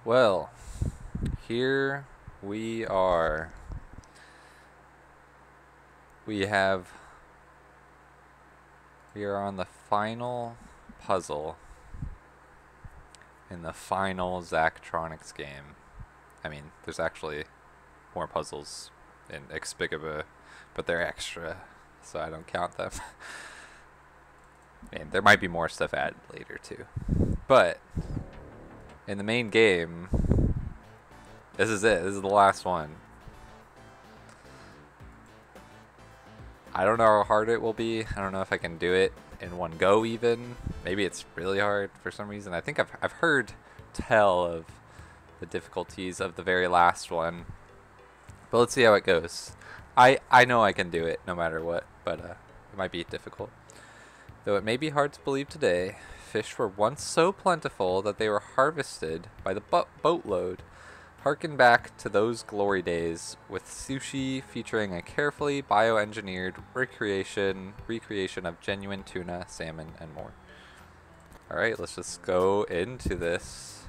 Well, here we are. We have we are on the final puzzle in the final Zachtronics game. I mean, there's actually more puzzles in Expigaba, but they're extra, so I don't count them. And there might be more stuff added later too. But in the main game, this is it. This is the last one. I don't know how hard it will be. I don't know if I can do it in one go even. Maybe it's really hard for some reason. I think I've heard tell of the difficulties of the very last one. But let's see how it goes. I know I can do it no matter what, but it might be difficult. Though it may be hard to believe today, fish were once so plentiful that they were harvested by the boatload. Harken back to those glory days with sushi featuring a carefully bioengineered recreation of genuine tuna, salmon, and more. Alright, let's just go into this.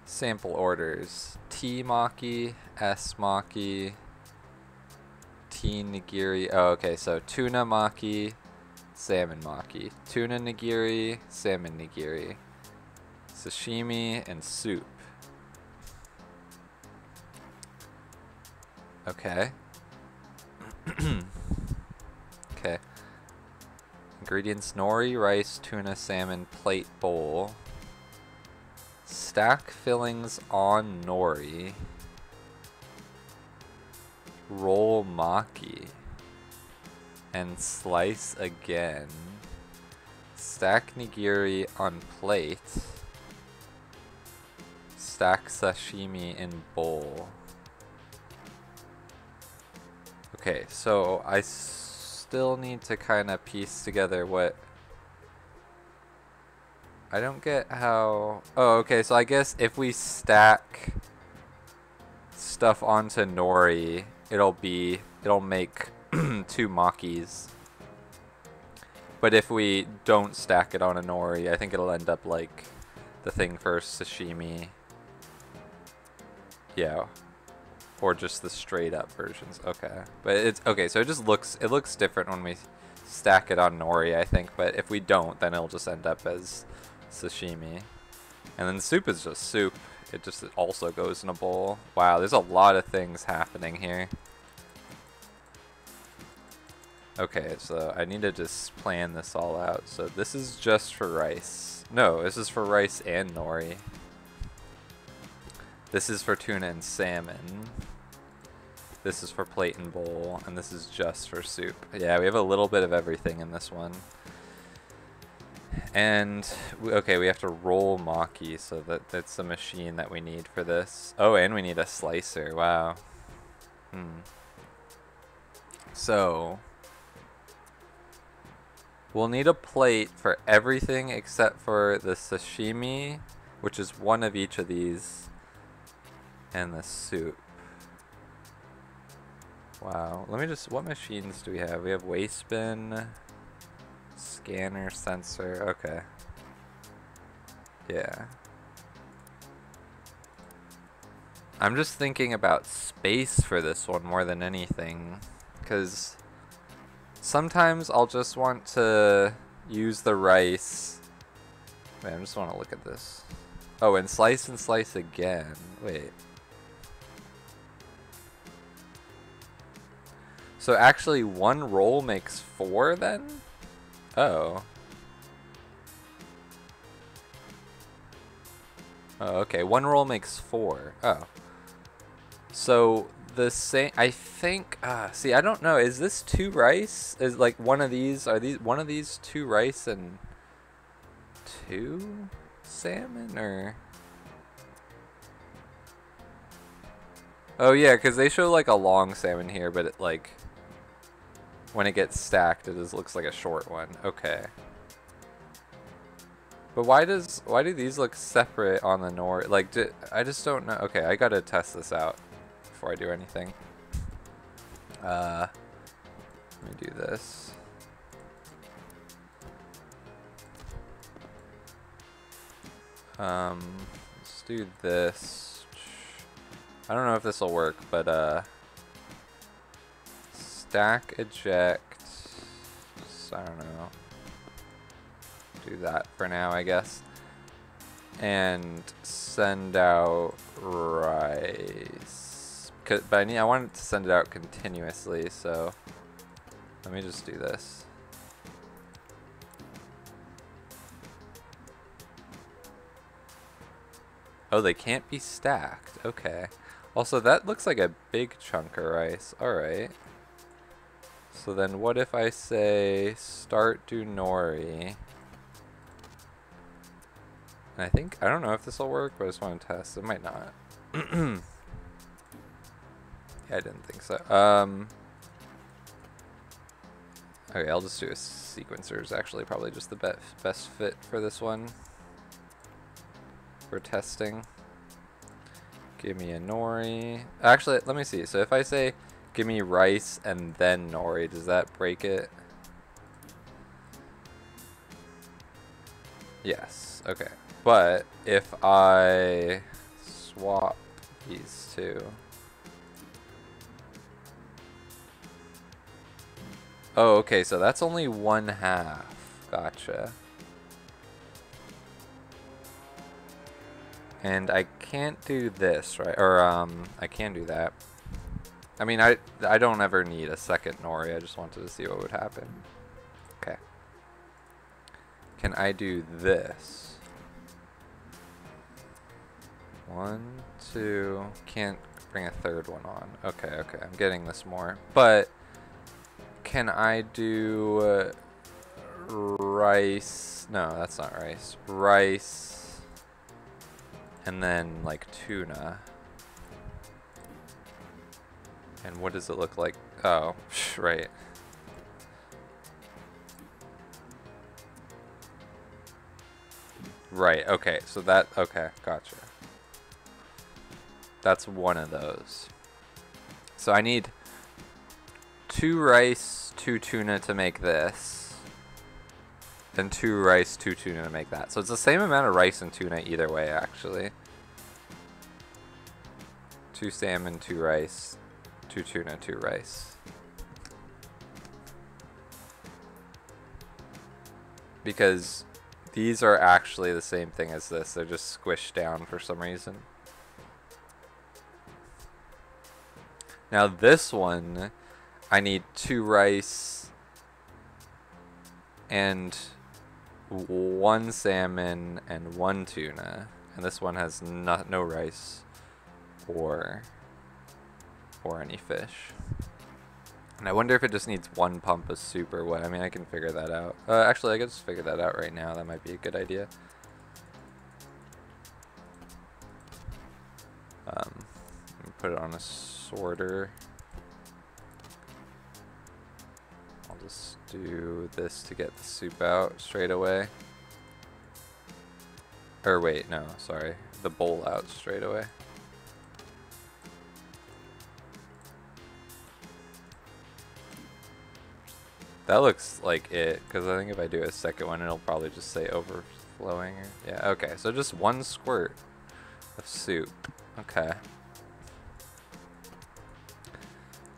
Sample orders. T maki, S maki, T nigiri. Oh, okay, so tuna maki, salmon maki. Tuna nigiri, salmon nigiri. Sashimi and soup. Okay. Okay. Ingredients: nori, rice, tuna, salmon, plate, bowl. Stack fillings on nori. Roll maki. And slice again. Stack nigiri on plate. Stack sashimi in bowl. Okay, so I still need to kind of piece together what... I don't get how... Oh, okay, so I guess if we stack stuff onto nori, it'll make two makis. But if we don't stack it on a nori, I think it'll end up like the thing for sashimi. Yeah, or just the straight up versions. Okay, but it's okay. So it looks different when we stack it on nori, I think. But if we don't, then it'll just end up as sashimi. And then soup is just soup. It just also goes in a bowl. Wow, there's a lot of things happening here. Okay, so I need to just plan this all out. So this is just for rice. No, this is for rice and nori. This is for tuna and salmon. This is for plate and bowl, and this is just for soup. Yeah, we have a little bit of everything in this one. And, okay, we have to roll maki, so that's the machine that we need for this. Oh, and we need a slicer, wow. So, we'll need a plate for everything except for the sashimi, which is one of each of these. And the soup. Wow. Let me just... What machines do we have? We have waste bin, scanner, sensor. Okay. Yeah. I'm just thinking about space for this one more than anything. Because sometimes I'll just want to use the rice. Wait, I just want to look at this. Oh, and slice again. Wait. So actually one roll makes 4 then? Oh. Oh, okay. One roll makes 4. Oh. So the same, I think, see, I don't know. Is this 2 rice? Is like one of these, are these, one of these 2 rice and 2 salmon or? Oh yeah, because they show like a long salmon here, but it like, when it gets stacked, it just looks like a short one. Okay. But why do these look separate on the nori? Like, I just don't know. Okay, I gotta test this out before I do anything. Let me do this. Let's do this. I don't know if this will work, but stack eject. I don't know. Do that for now, I guess. And send out rice. But I want it to send it out continuously, so let me just do this. Oh, they can't be stacked. Okay. Also, that looks like a big chunk of rice. Alright. So then what if I say start do nori? And I don't know if this will work, but I just want to test. It might not. Yeah, I didn't think so. Okay, I'll just do a sequencer. It's actually probably just the best fit for this one. For testing. Give me a nori. Actually, let me see. So if I say give me rice and then nori, does that break it? Yes. Okay. But if I swap these two. Oh, okay, so that's only 1/2. Gotcha. And I can't do this, right? Or, I can do that. I mean, I don't ever need a second nori. I just wanted to see what would happen. Okay. Can I do this? 1, 2. Can't bring a third one on. Okay, okay. I'm getting this more. But can I do rice? No, that's not rice. Rice. And then like tuna. And what does it look like? Oh, right. Right, okay. So that, okay, gotcha. That's one of those. So I need 2 rice, 2 tuna to make this. And 2 rice, 2 tuna to make that. So it's the same amount of rice and tuna either way, actually. 2 salmon, 2 rice, 2 tuna, 2 rice. Because these are actually the same thing as this. They're just squished down for some reason. Now this one, I need 2 rice and 1 salmon and 1 tuna. And this one has no rice or any fish. And I wonder if it just needs 1 pump of soup or what. I mean, I can figure that out. Actually, I can just figure that out right now. That might be a good idea. Put it on a sorter. I'll just do this to get the soup out straight away. Or wait, no, sorry. The bowl out straight away. That looks like it, because I think if I do a second one, it'll probably just say overflowing. Yeah, okay, so just 1 squirt of soup. Okay.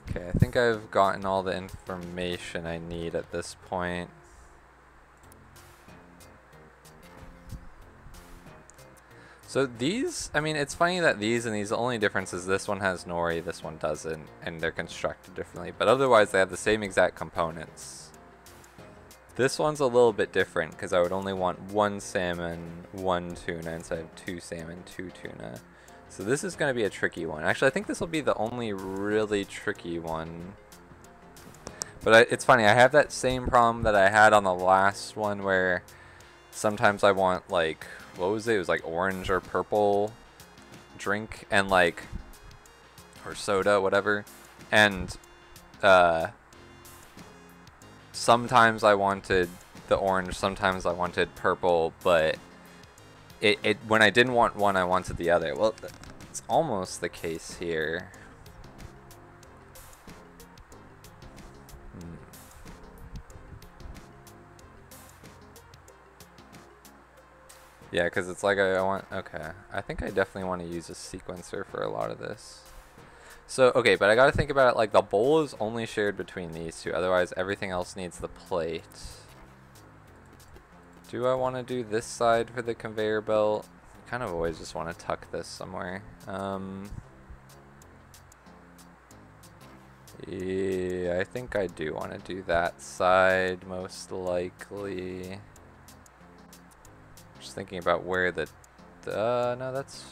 Okay, I think I've gotten all the information I need at this point. So these, I mean, it's funny that these and these, the only difference is this one has nori, this one doesn't, and they're constructed differently. But otherwise, they have the same exact components. This one's a little bit different, because I would only want 1 salmon, 1 tuna, instead of 2 salmon, 2 tuna. So this is going to be a tricky one. Actually, I think this will be the only really tricky one. But it's funny, I have that same problem that I had on the last one, where sometimes I want, like, what was it? It was like orange or purple drink, and like, or soda, whatever. And sometimes I wanted the orange, sometimes I wanted purple, but when I didn't want one, I wanted the other. Well, it's almost the case here. Yeah, because it's like I want, okay. I think I definitely want to use a sequencer for a lot of this. So, okay, but I gotta think about it like the bowl is only shared between these two, otherwise everything else needs the plate. Do I want to do this side for the conveyor belt? Kind of always just want to tuck this somewhere. Yeah, I think I do want to do that side most likely. Just thinking about where the no, that's,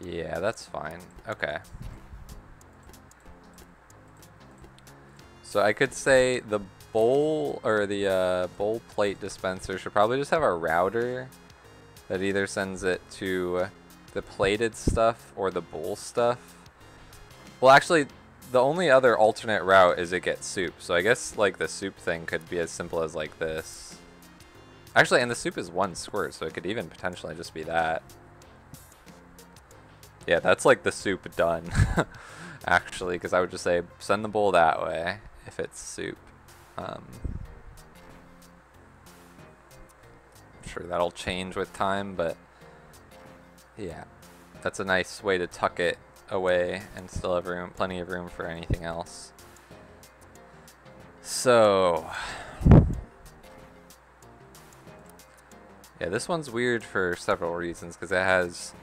yeah, that's fine. Okay. So I could say the bowl or the bowl plate dispenser should probably just have a router that either sends it to the plated stuff or the bowl stuff. Well, actually, the only other alternate route is it gets soup. So I guess like the soup thing could be as simple as like this. Actually, and the soup is one squirt, so it could even potentially just be that. Yeah, that's like the soup done, actually, because I would just say send the bowl that way if it's soup. I'm sure that'll change with time, but yeah, that's a nice way to tuck it away and still have room, plenty of room for anything else. So yeah, this one's weird for several reasons because it has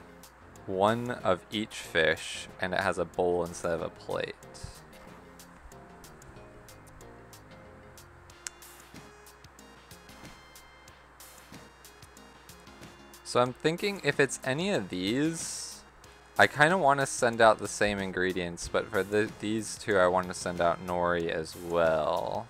one of each fish and it has a bowl instead of a plate. So I'm thinking if it's any of these, I kind of want to send out the same ingredients, but for these two I want to send out nori as well.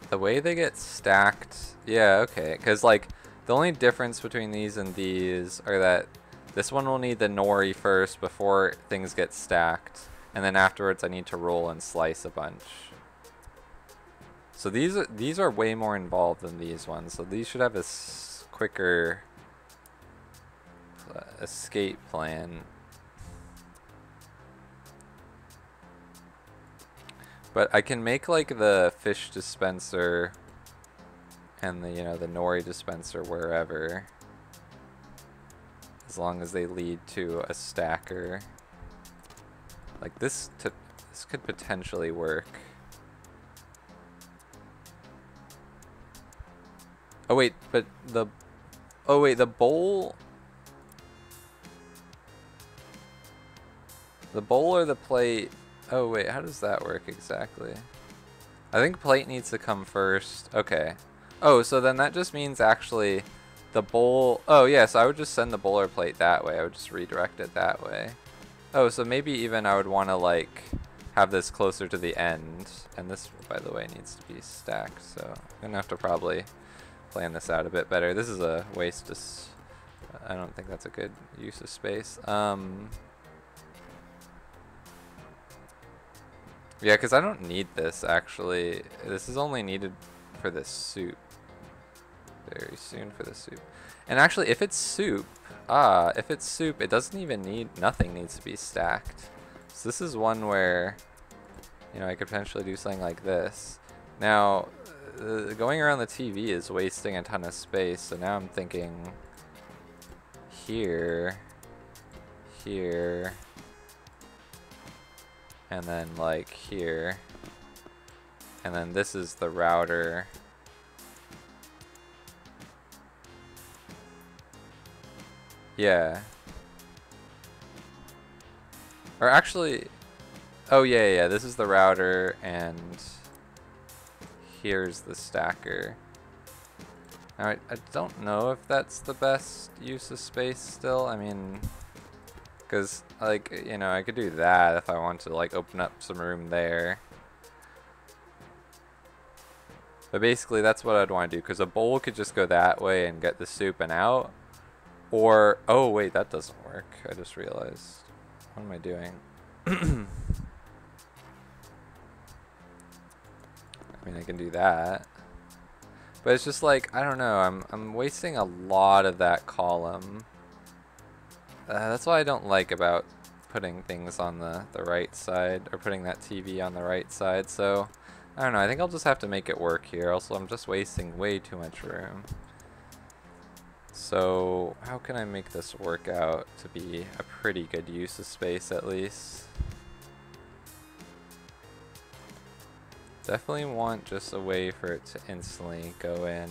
The way they get stacked, yeah, okay, because like the only difference between these and these are that this one will need the nori first before things get stacked, and then afterwards I need to roll and slice a bunch. So these are way more involved than these ones, so these should have a quicker escape plan. But I can make like the fish dispenser and the, you know, the nori dispenser wherever, as long as they lead to a stacker. Like this could potentially work. Oh wait, but the the bowl or the plate. Oh wait, how does that work exactly? I think plate needs to come first. Okay. Oh, so then that just means actually the bowl. Oh yeah, so I would just send the bowl or plate that way. I would just redirect it that way. Oh, so maybe even I would want to like have this closer to the end. And this, by the way, needs to be stacked. So I'm gonna have to probably plan this out a bit better. This is a waste. I don't think that's a good use of space. Yeah, because I don't need this, actually. This is only needed for the soup. Very soon for the soup. And actually, if it's soup, it doesn't even need, nothing needs to be stacked. So this is one where, you know, I could potentially do something like this. Now, going around the TV is wasting a ton of space, so now I'm thinking here, here, and then like here, and then this is the router. Yeah. Or actually, oh yeah, this is the router, and here's the stacker. Now, I don't know if that's the best use of space still. I mean, because, like, you know, I could do that if I want to, like, open up some room there. But basically, that's what I'd want to do, because a bowl could just go that way and get the soup and out. Or, oh, wait, that doesn't work. I just realized. What am I doing? I mean, I can do that. But it's just like, I don't know, I'm wasting a lot of that column. That's what I don't like about putting things on the right side, or putting that TV on the right side, so I don't know, I think I'll just have to make it work here. Also, I'm just wasting way too much room. So how can I make this work out to be a pretty good use of space at least? Definitely want just a way for it to instantly go in.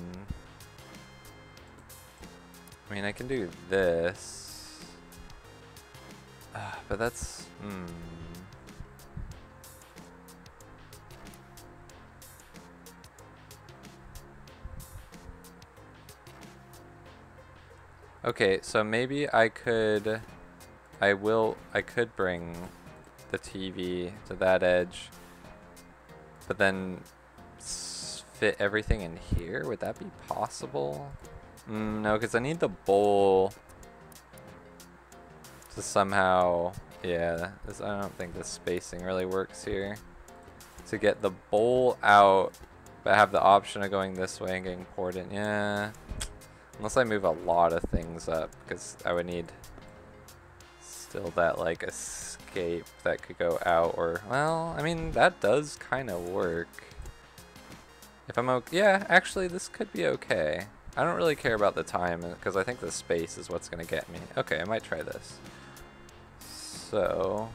I mean, I can do this. But that's... Okay, so maybe I could... I could bring the TV to that edge, but then fit everything in here? Would that be possible? No, because I need the bowl to somehow... Yeah, I don't think this spacing really works here. To get the bowl out, but have the option of going this way and getting poured in. Yeah. Unless I move a lot of things up, because I would need still that like escape that could go out, or, well, I mean, that does kind of work. If I'm okay, yeah, actually this could be okay. I don't really care about the time, because I think the space is what's going to get me. Okay, I might try this. So,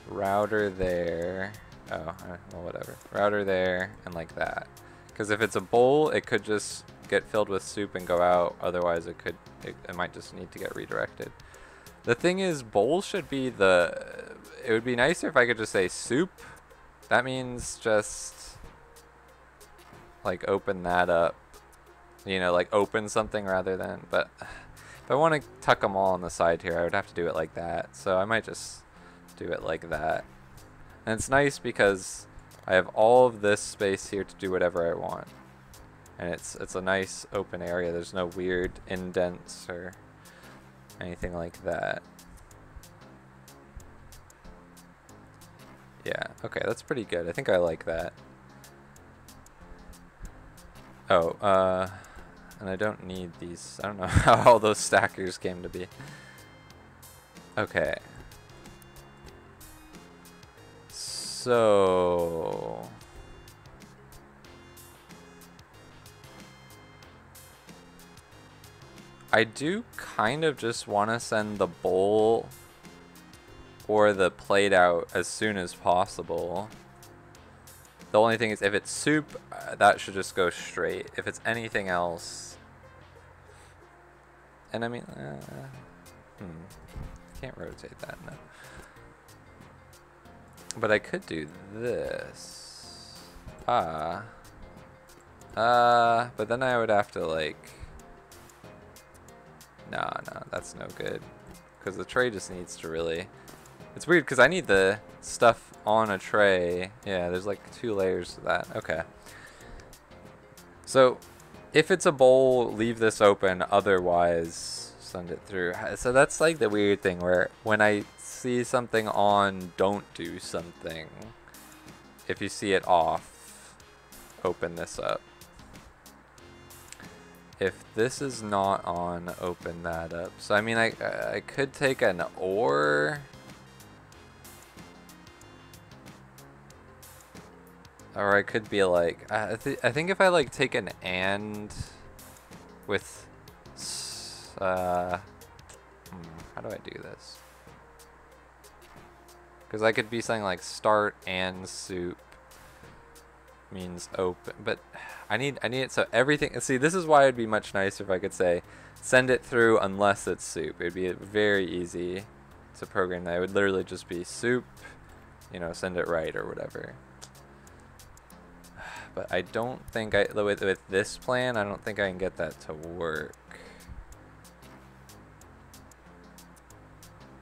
router there. Oh, well, whatever. Router there, and like that. Because if it's a bowl, it could just get filled with soup and go out. Otherwise, it might just need to get redirected. The thing is, bowl should be it would be nicer if I could just say soup. That means just, like, open that up. You know, like, open something rather than, but if I want to tuck them all on the side here, I would have to do it like that. So I might just do it like that. And it's nice because I have all of this space here to do whatever I want. And it's a nice open area. There's no weird indents or anything like that. Yeah, okay, that's pretty good. I think I like that. Oh, and I don't need these. I don't know how all those stackers came to be. Okay. So... I do kind of just want to send the bowl or the plate out as soon as possible. The only thing is, if it's soup, that should just go straight. If it's anything else... And I mean... Can't rotate that, no. But I could do this. But then I would have to, like... No, that's no good. Because the tray just needs to really... It's weird because I need the stuff on a tray. Yeah, there's like 2 layers to that. Okay. So, if it's a bowl, leave this open. Otherwise, send it through. So that's like the weird thing where when I see something on, don't do something. If you see it off, open this up. If this is not on, open that up. So I mean, I could take an or. Or I could be like, I think if I like take an and with, how do I do this? Because I could be saying like start and soup means open, but I need it so everything, see, this is why it'd be much nicer if I could say send it through unless it's soup. It'd be very easy to program that. It would literally just be soup, you know, send it right or whatever. But I don't think with this plan, I don't think I can get that to work.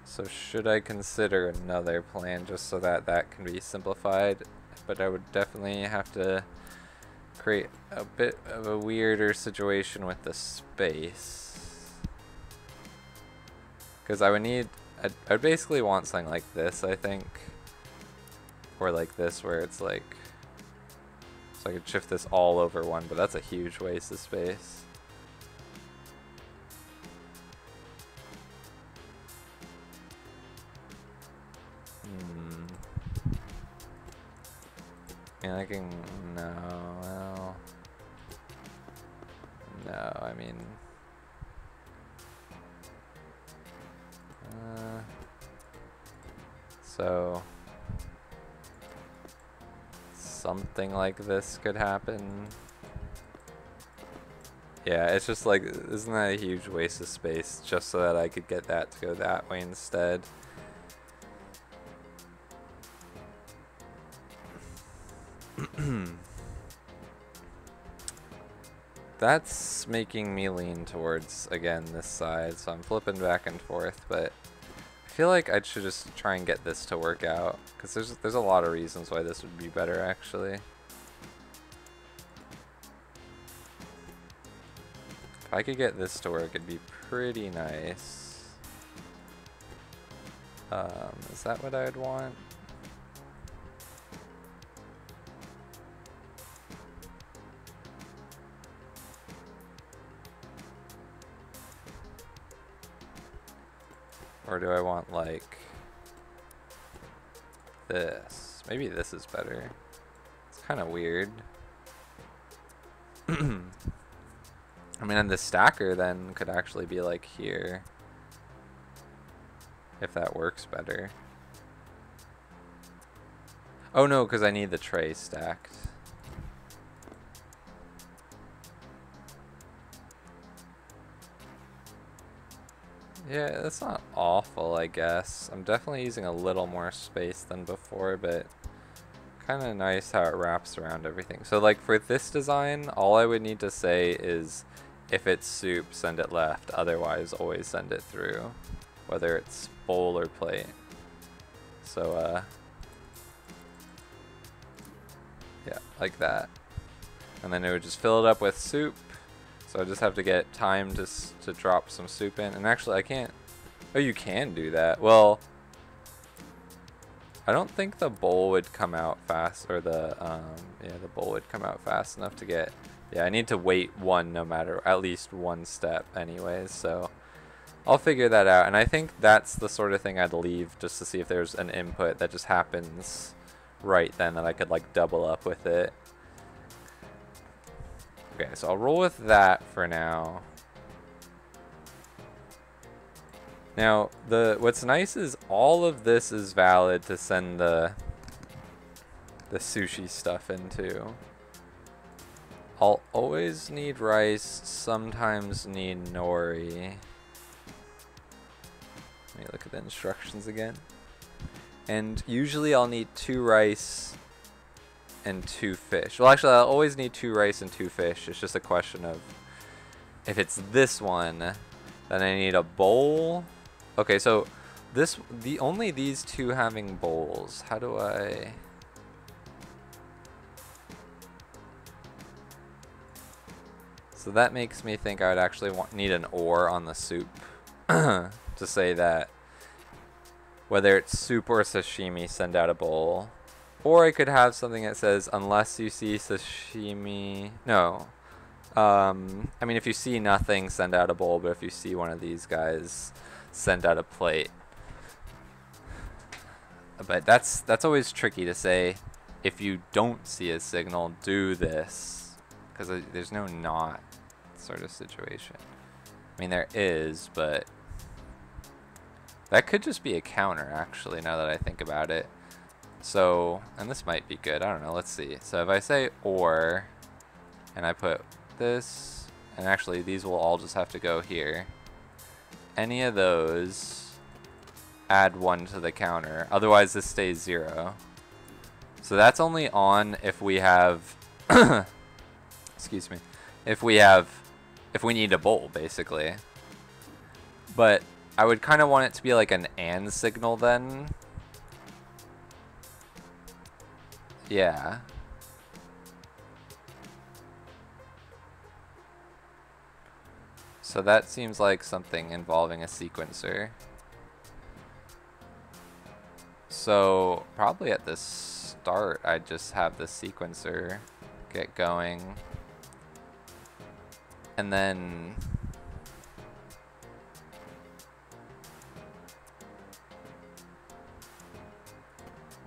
So should I consider another plan just so that that can be simplified? But I would definitely have to create a bit of a weirder situation with the space. Because I would need, I'd basically want something like this, I think. Or like this, where it's like, so I could shift this all over one, but that's a huge waste of space. I mean, I can, no, well, no, I mean, so something like this could happen. Yeah, it's just like, isn't that a huge waste of space just so that I could get that to go that way instead? That's making me lean towards, again, this side, so I'm flipping back and forth, but I feel like I should just try and get this to work out, because there's a lot of reasons why this would be better, actually. If I could get this to work, it'd be pretty nice. Is that what I'd want? Or do I want, like, this? Maybe this is better. It's kind of weird. I mean, and the stacker then could actually be, like, here. If that works better. Oh, no, because I need the tray stacked. Yeah, that's not awful, I guess. I'm definitely using a little more space than before, but kind of nice how it wraps around everything. So like for this design, all I would need to say is if it's soup, send it left. Otherwise, always send it through, whether it's bowl or plate. So, yeah, like that. And then it would just fill it up with soup. So I just have to get time to drop some soup in. And actually, I can't. Oh, you can do that. Well, I don't think the bowl would come out fast, or the the bowl would come out fast enough to get. Yeah, I need to wait no matter, at least one step, anyways. So I'll figure that out. And I think that's the sort of thing I'd leave just to see if there's an input that just happens right then that I could like double up with it. Okay, so I'll roll with that for now. Now, what's nice is all of this is valid to send the sushi stuff into. I'll always need rice, sometimes need nori. Let me look at the instructions again. And usually I'll need 2 rice and 2 fish. Well, actually, I'll always need 2 rice and 2 fish. It's just a question of if it's this one, then I need a bowl. Okay, so only these 2 having bowls. How do I? So that makes me think I would actually need an or on the soup to say that whether it's soup or sashimi, send out a bowl. Or I could have something that says, unless you see sashimi... No. I mean, if you see nothing, send out a bowl. But if you see one of these guys, send out a plate. But that's always tricky to say. If you don't see a signal, do this. Because there's no not sort of situation. I mean, there is, but... That could just be a counter, actually, now that I think about it. So, and this might be good, I don't know, let's see. So if I say or, and I put this, and actually these will all just have to go here. Any of those, add 1 to the counter, otherwise this stays 0. So that's only on if we have, excuse me, if we need a bowl, basically. But I would kind of want it to be like an and signal then. Yeah. So that seems like something involving a sequencer. So probably at the start, I'd just have the sequencer get going. And then...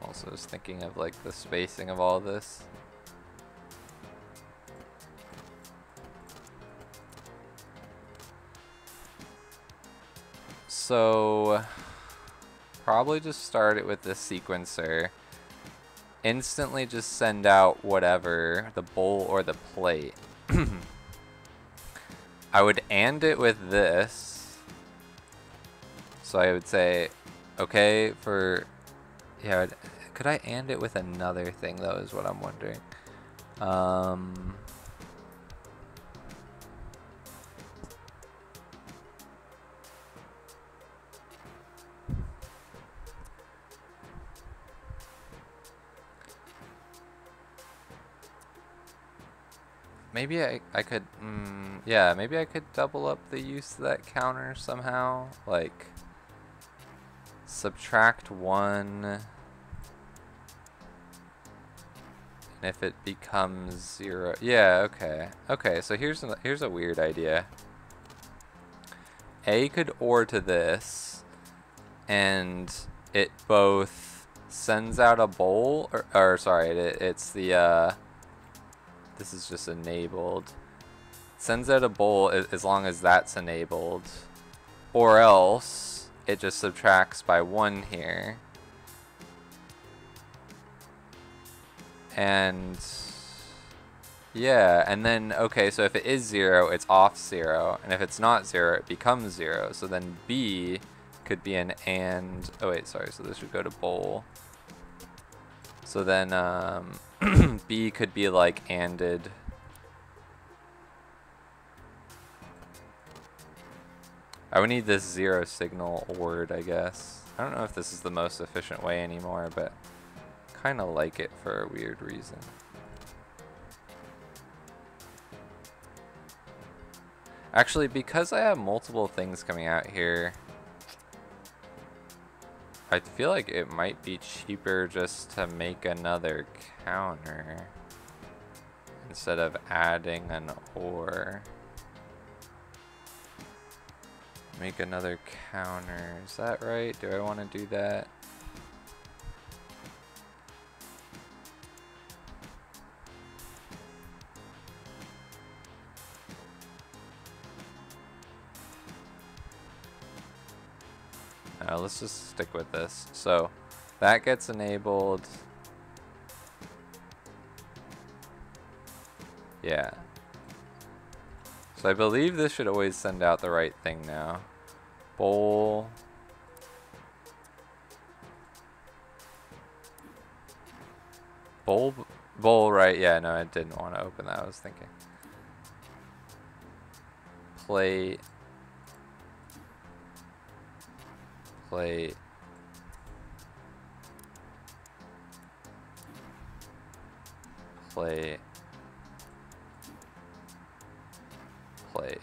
We'll Also just thinking of like the spacing of all this. So probably just start it with this sequencer. Instantly just send out whatever, the bowl or the plate. I would AND it with this. So I would say, okay, for, yeah, could I AND it with another thing though is what I'm wondering. Maybe I could, yeah, maybe I could double up the use of that counter somehow. Like, subtract 1. And if it becomes 0, yeah, okay. Okay, so here's a weird idea. A could OR to this, and it both sends out a bowl, or sorry, it's the, this is just enabled. Sends out a bowl as long as that's enabled. Or else, it just subtracts by 1 here. And yeah, and then, okay, so if it is 0, it's off 0. And if it's not 0, it becomes 0. So then B could be an AND, oh wait, sorry, so this should go to bowl. So then B could be like ANDed. I would need this 0 signal word, I guess. I don't know if this is the most efficient way anymore, but kind of like it for a weird reason. Actually, because I have multiple things coming out here, I feel like it might be cheaper just to make another counter instead of adding an OR. Make another counter. Is that right? Do I want to do that? No, let's just stick with this. So that gets enabled. Yeah. So I believe this should always send out the right thing now. Bowl. Bowl, right? Yeah, no, I didn't want to open that. I was thinking. Plate. Plate. Plate. Plate.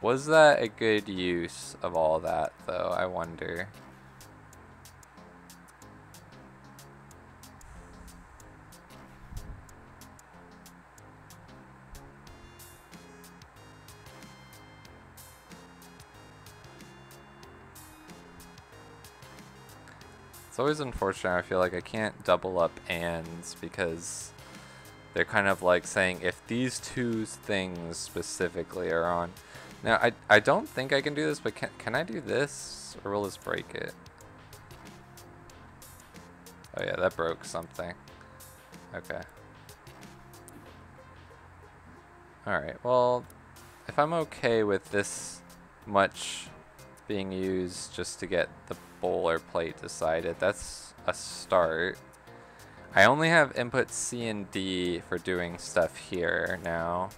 Was that a good use of all that, though? I wonder. It's always unfortunate. I feel like I can't double up ands because they're kind of like saying if these two things specifically are on. Now, I don't think I can do this, but can I do this? Or will this break it? Oh yeah, that broke something. Okay. Alright, well, if I'm okay with this much being used just to get the bowl or plate decided, that's a start. I only have input C and D for doing stuff here now.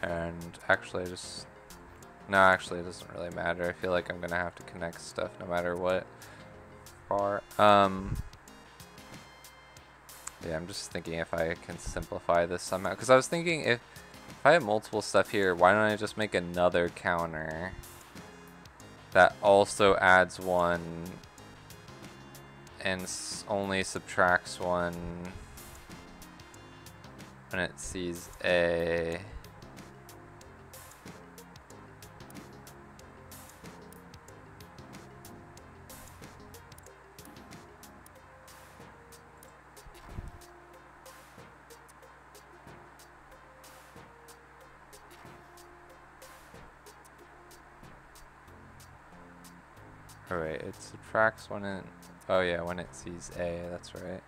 And actually no, actually it doesn't really matter. I feel like I'm gonna have to connect stuff no matter what. Yeah, I'm just thinking if I can simplify this somehow. Because I was thinking if I have multiple stuff here, why don't I just make another counter that also adds 1 and only subtracts 1 when it sees A. Alright, it subtracts when it... Oh yeah, when it sees A, that's right.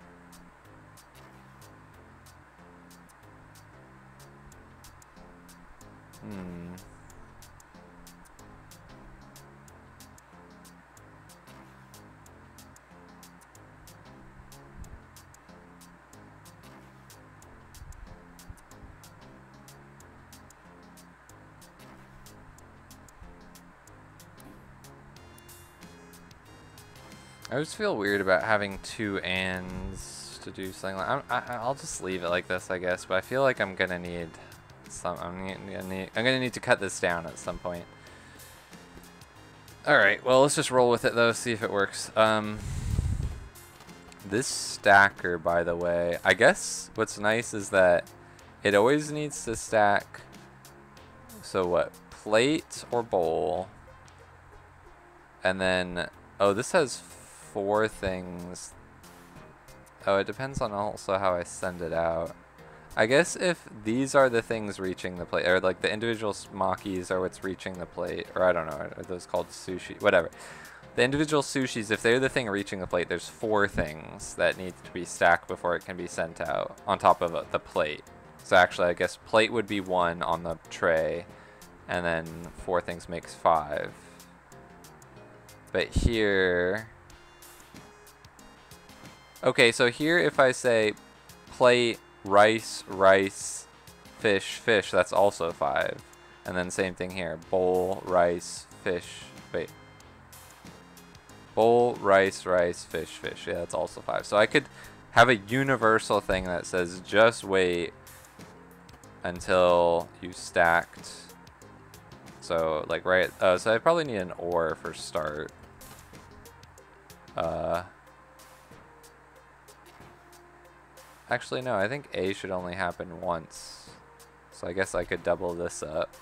I just feel weird about having two ands to do something like. I'll just leave it like this, I guess. But I feel like I'm gonna need some. I'm gonna need to cut this down at some point. All right. Well, let's just roll with it though. See if it works. This stacker, by the way, I guess what's nice is that it always needs to stack. So what? Plate or bowl, and then this has 4 things. Oh, it depends on also how I send it out. I guess if these are the things reaching the plate, or like the individual makis are what's reaching the plate, or I don't know, are those called sushi? Whatever. The individual sushis, if they're the thing reaching the plate, there's 4 things that need to be stacked before it can be sent out on top of the plate. So actually, I guess plate would be 1 on the tray, and then 4 things makes 5. But here... Okay, so here if I say plate, rice, rice, fish, fish, that's also 5. And then same thing here, bowl, rice, fish, wait. Bowl, rice, rice, fish, fish. Yeah, that's also 5. So I could have a universal thing that says just wait until you stacked. So like right, so I probably need an or for start. Actually, no, I think A should only happen once. So I guess I could double this up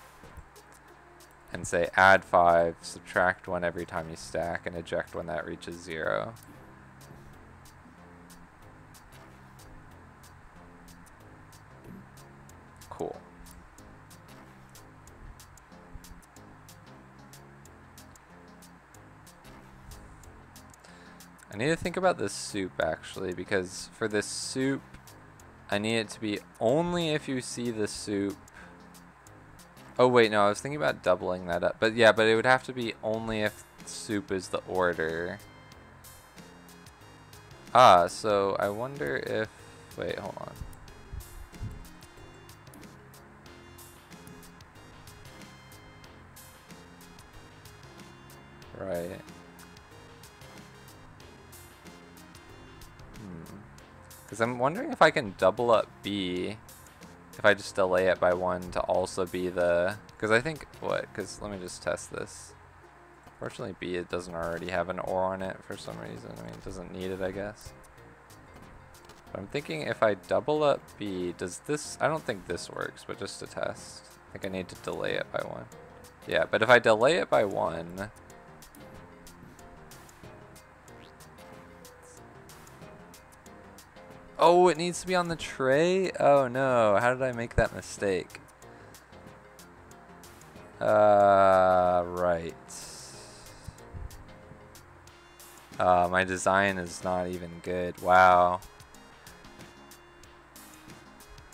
and say add 5, subtract 1 every time you stack, and eject when that reaches 0. Cool. I need to think about this soup actually, because for this soup, I need it to be only if you see the soup. Oh wait, no, I was thinking about doubling that up. But yeah, but it would have to be only if soup is the order. Ah, so I wonder if... Wait, hold on. Right. Because I'm wondering if I can double up B if I just delay it by 1 to also be the... Because I think... What? Because let me just test this. Fortunately, B, it doesn't already have an OR on it for some reason. I mean, it doesn't need it, I guess. But I'm thinking if I double up B, does this... I don't think this works, but just to test. I think I need to delay it by 1. Yeah, but if I delay it by 1... Oh, it needs to be on the tray? Oh no, how did I make that mistake? Right. My design is not even good. Wow.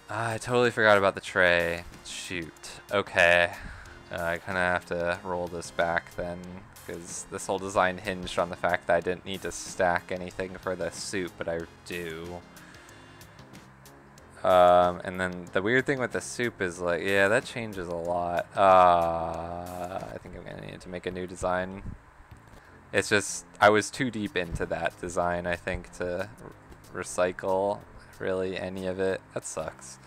I totally forgot about the tray. Shoot. Okay. I kind of have to roll this back then, because this whole design hinged on the fact that I didn't need to stack anything for the soup, but I do. And then the weird thing with the soup is like, yeah, that changes a lot. I think I'm gonna need to make a new design. It's just, I was too deep into that design, I think, to recycle really any of it. That sucks.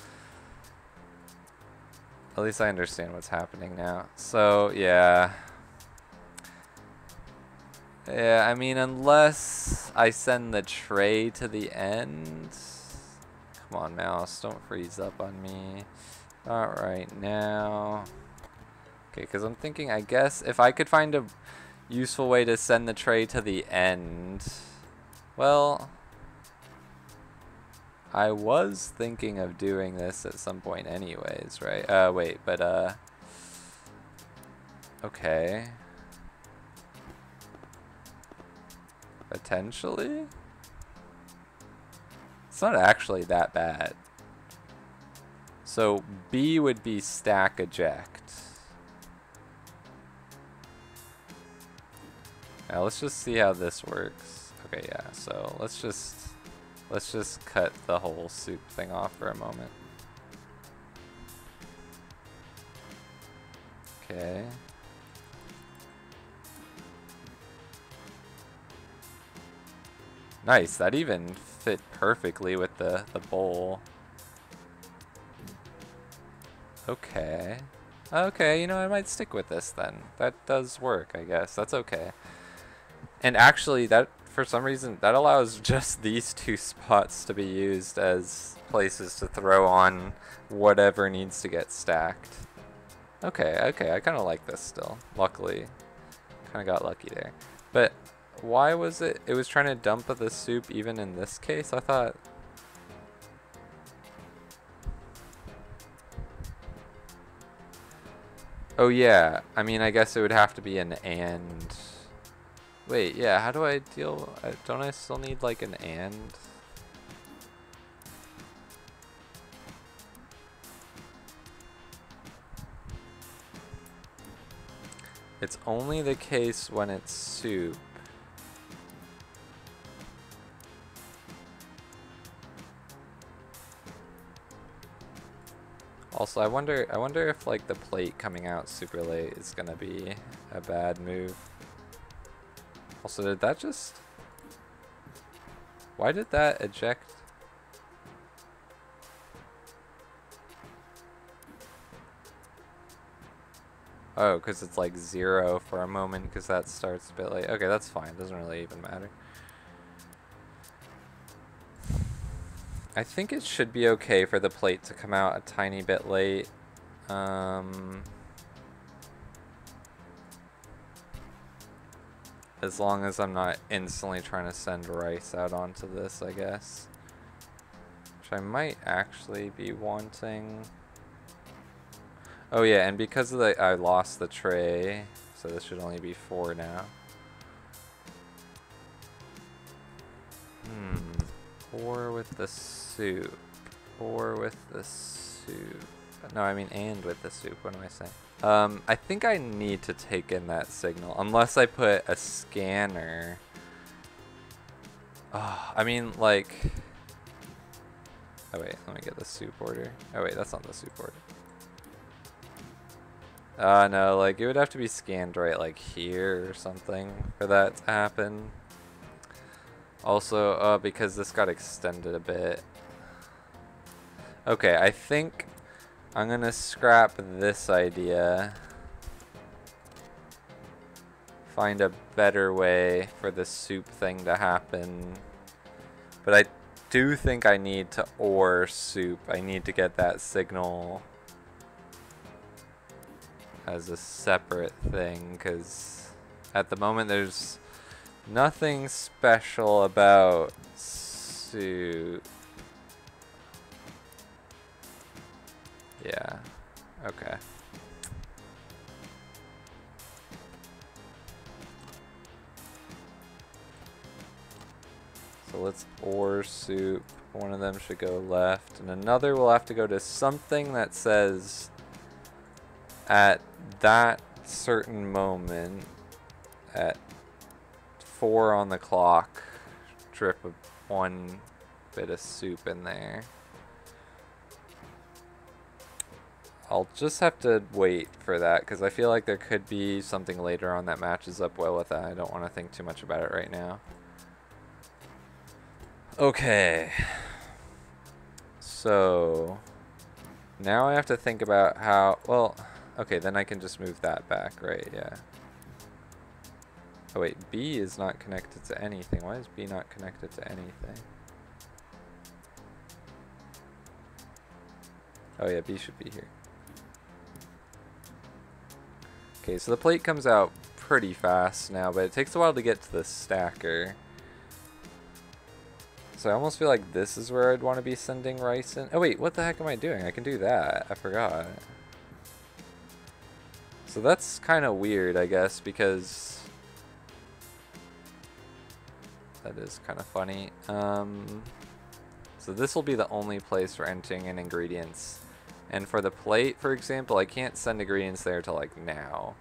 At least I understand what's happening now. So, yeah. Yeah, I mean, unless I send the tray to the end... Come on, mouse, don't freeze up on me. Not right now. Okay, because I'm thinking, I guess, if I could find a useful way to send the tray to the end... Well... I was thinking of doing this at some point anyways, right? Wait, but, okay. Potentially? It's not actually that bad. So B would be stack eject. Now let's just see how this works. Okay, yeah, so let's just cut the whole soup thing off for a moment. Okay. Nice, that even fit perfectly with the bowl. Okay. Okay, you know, I might stick with this then. That does work, I guess. That's okay. And actually, that, for some reason, that allows just these two spots to be used as places to throw on whatever needs to get stacked. Okay, okay, I kind of like this still. Luckily. Kind of got lucky there. But why was it was trying to dump the soup even in this case? I thought... Oh yeah, I mean, I guess it would have to be an and. Wait, yeah, how do I deal... don't I still need like an and? It's only the case when it's soup. Also, I wonder if like the plate coming out super late is gonna be a bad move. Also, did that just... Why did that eject? Oh, because it's like 0 for a moment because that starts a bit late. Okay, that's fine. Doesn't really even matter. I think it should be okay for the plate to come out a tiny bit late. As long as I'm not instantly trying to send rice out onto this, I guess. Which I might actually be wanting. Oh yeah, and because of I lost the tray, so this should only be 4 now. Or with the soup. Or with the soup. No, I mean and with the soup. What am I saying? I think I need to take in that signal. Unless I put a scanner. Oh, I mean, like... Oh wait, let me get the soup order. Oh wait, that's not the soup order. No, like, it would have to be scanned right, like, here or something for that to happen. Also, because this got extended a bit. Okay, I think I'm gonna scrap this idea. Find a better way for the soup thing to happen. But I do think I need to or soup. I need to get that signal as a separate thing, because at the moment there's nothing special about soup. Yeah, okay. So let's or soup. One of them should go left, and another will have to go to something that says at that certain moment at 4 on the clock, drip one bit of soup in there. I'll just have to wait for that because I feel like there could be something later on that matches up well with that. I don't want to think too much about it right now. Okay. So now I have to think about how, well, okay, then I can just move that back, right? Yeah. Oh wait, B is not connected to anything. Why is B not connected to anything? Oh yeah, B should be here. Okay, so the plate comes out pretty fast now, but it takes a while to get to the stacker. So I almost feel like this is where I'd want to be sending rice in. Oh wait, what the heck am I doing? I can do that. I forgot. So that's kind of weird, I guess, because... That is kind of funny. So this will be the only place for entering in ingredients. And for the plate, for example, I can't send ingredients there till like now.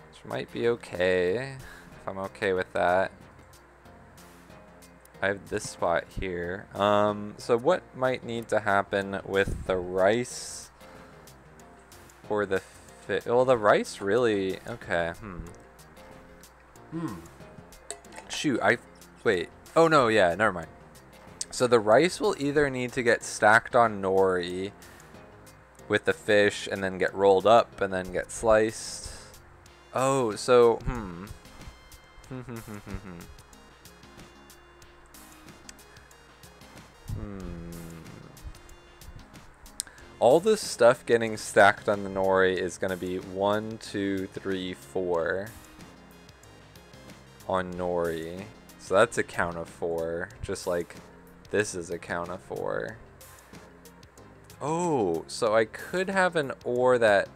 Which might be okay, if I'm okay with that. I have this spot here. So what might need to happen with the rice or the fish? Well, the rice really, okay, Shoot, wait. Oh no, yeah, never mind. So the rice will either need to get stacked on nori with the fish and then get rolled up and then get sliced. Oh, so, All this stuff getting stacked on the nori is going to be 1, 2, 3, 4 on nori. So that's a count of 4, just like this is a count of 4. Oh, so I could have an ore that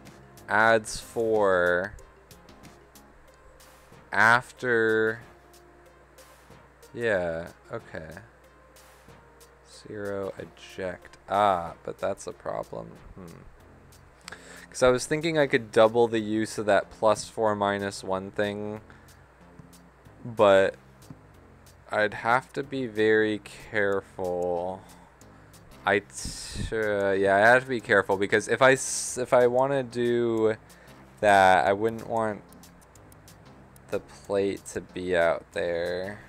adds 4 after. Yeah, okay. 0 eject. Ah, but that's a problem. Because I was thinking I could double the use of that +4 -1 thing, but I'd have to be very careful. Yeah, I have to be careful because if I want to do that, I wouldn't want the plate to be out there.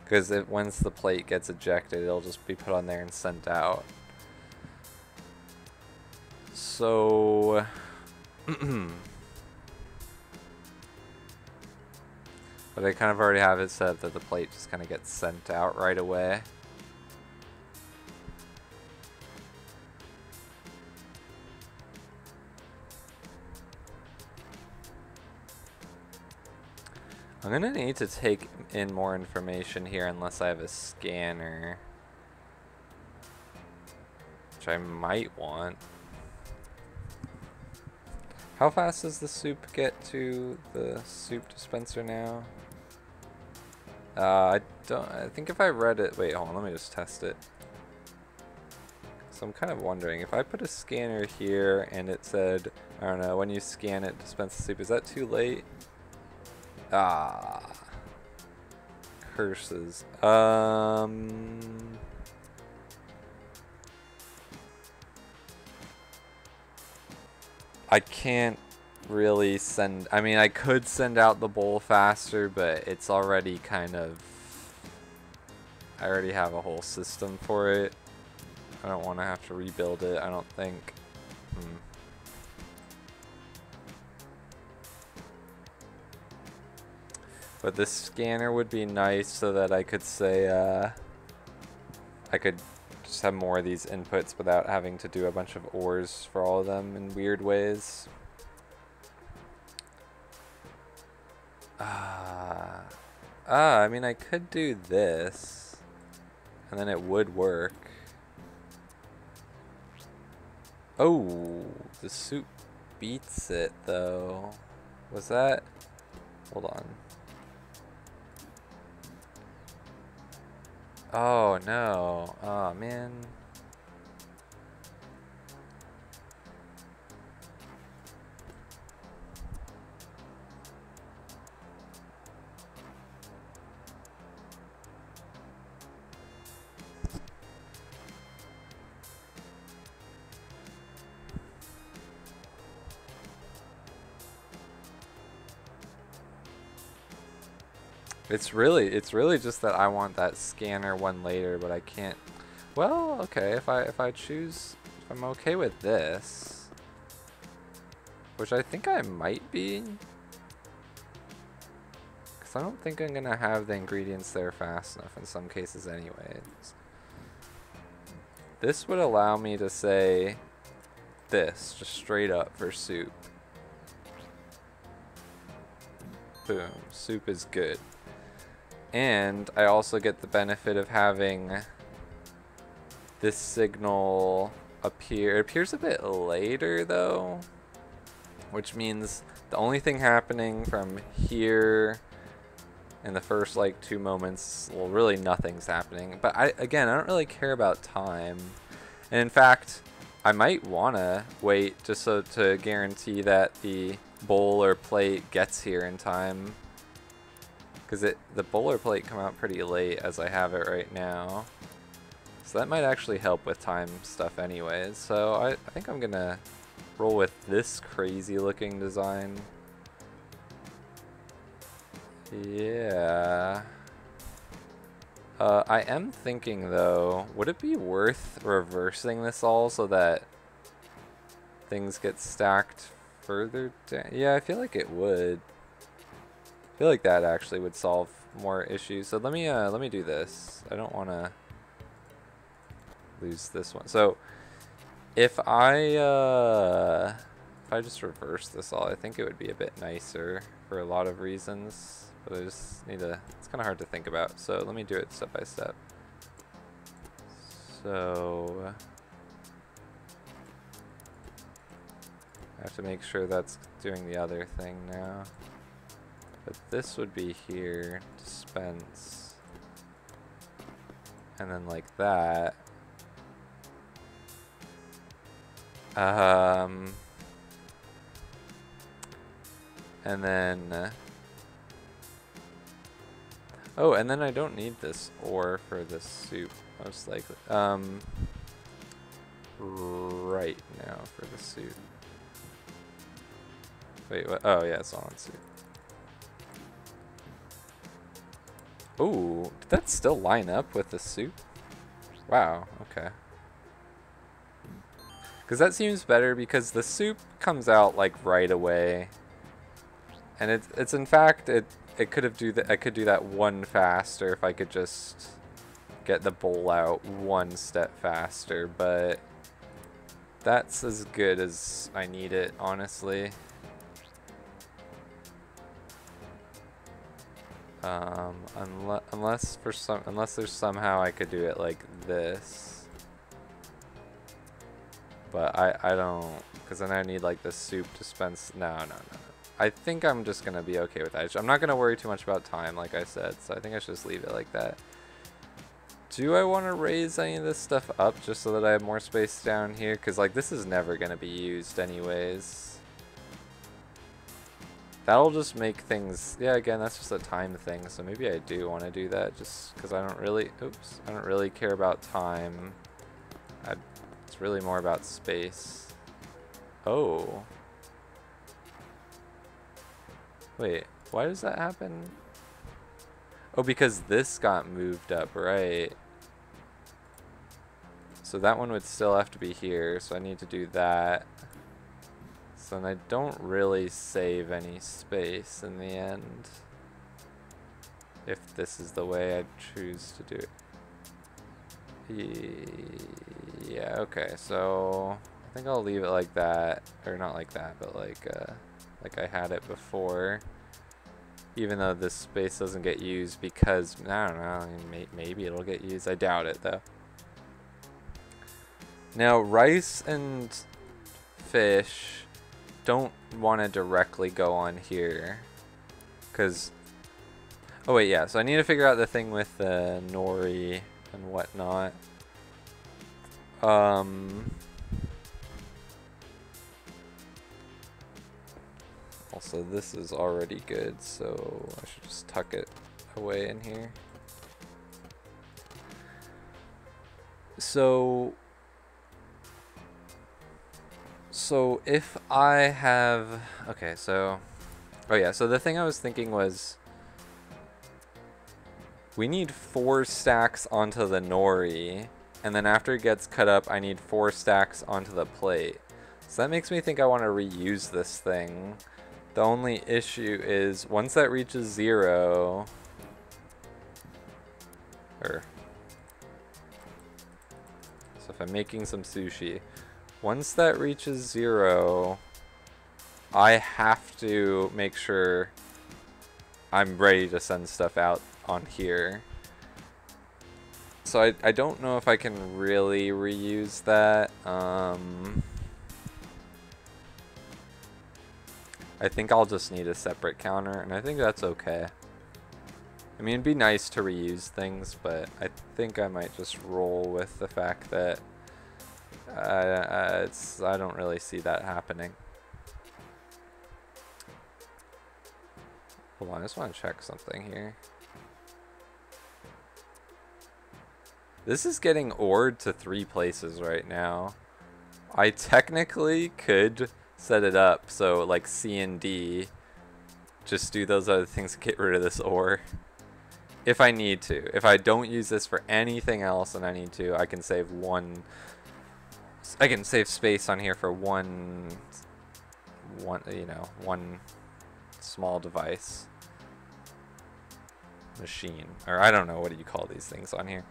Because once the plate gets ejected, it'll just be put on there and sent out. So, but I kind of already have it set that the plate just kind of gets sent out right away. I'm gonna need to take in more information here unless I have a scanner, which I might want. How fast does the soup get to the soup dispenser now? I think if I read it, wait, hold on, let me just test it. So I'm kind of wondering, if I put a scanner here and it said, I don't know, when you scan it, dispense the soup, is that too late? Ah. Curses. I can't really send, I mean, I could send out the bowl faster, but it's already kind of, I already have a whole system for it. I don't want to have to rebuild it, I don't think. But this scanner would be nice so that I could say, I could just have more of these inputs without having to do a bunch of ores for all of them in weird ways. I mean, I could do this, and then it would work. Oh, the soup beats it, though. Was that? Hold on. Oh, no. Oh, man. It's really just that I want that scanner one later, but I can't. Well, okay, if I choose, if I'm okay with this, which I think I might be, because I don't think I'm gonna have the ingredients there fast enough in some cases anyways. This would allow me to say this, just straight up for soup. Boom, soup is good. And I also get the benefit of having this signal appear. It appears a bit later though. which means the only thing happening from here in the first like 2 moments, well, really nothing's happening. But again, I don't really care about time. And in fact, I might wanna wait just so to guarantee that the bowl or plate gets here in time. Because the bowl or plate come out pretty late as I have it right now. So that might actually help with time stuff anyways. So I think I'm gonna roll with this crazy looking design. Yeah. I am thinking though, would it be worth reversing this all so that things get stacked further down? Yeah, I feel like it would. I feel like that actually would solve more issues. So let me do this. I don't want to lose this one. So if I just reverse this all, I think it would be a bit nicer for a lot of reasons. But I just need to, it's kind of hard to think about. So let me do it step by step. So I have to make sure that's doing the other thing now. But this would be here, dispense. And then like that. And then oh, and then I don't need this ore for the soup, most likely. Right now for the soup. Wait, what? Oh yeah, it's all on soup. Ooh, did that still line up with the soup? Wow, okay. Because that seems better because the soup comes out like right away. And it's in fact, it could have I could do that one faster if I could just get the bowl out one step faster, but that's as good as I need it, honestly. Unless there's somehow I could do it like this. But I don't, because then I need like the soup dispense. No. I think I'm just gonna be okay with that. I'm not gonna worry too much about time, like I said, so I think I should just leave it like that. Do I want to raise any of this stuff up just so that I have more space down here? Because like this is never gonna be used anyways. That'll just make things, yeah, again, that's just a time thing, so maybe I do want to do that just because I don't really care about time. It's really more about space. Oh. Wait, why does that happen? Oh, because this got moved up, right? So that one would still have to be here, so I need to do that. So then I don't really save any space in the end. If this is the way I choose to do it. Yeah, okay, so I think I'll leave it like that. Or not like that, but like I had it before. Even though this space doesn't get used because, I don't know, I mean, maybe it'll get used. I doubt it though. Now, rice and fish don't want to directly go on here. Because, oh wait, yeah, so I need to figure out the thing with the nori and whatnot. Also, this is already good, so I should just tuck it away in here. So if I have, okay, so, oh yeah, so the thing I was thinking was we need 4 stacks onto the nori, and then after it gets cut up, I need 4 stacks onto the plate. So that makes me think I want to reuse this thing. The only issue is once that reaches 0, so if I'm making some sushi, once that reaches 0, I have to make sure I'm ready to send stuff out on here. So I don't know if I can really reuse that. I think I'll just need a separate counter, and I think that's okay. I mean, it'd be nice to reuse things, but I think I might just roll with the fact that I don't really see that happening. Hold on, I just want to check something here. This is getting ored to 3 places right now. I technically could set it up so like C and D, just do those other things to get rid of this ore. If I need to. If I don't use this for anything else and I need to, I can save I can save space on here for one small device. Machine. Or I don't know, what do you call these things on here?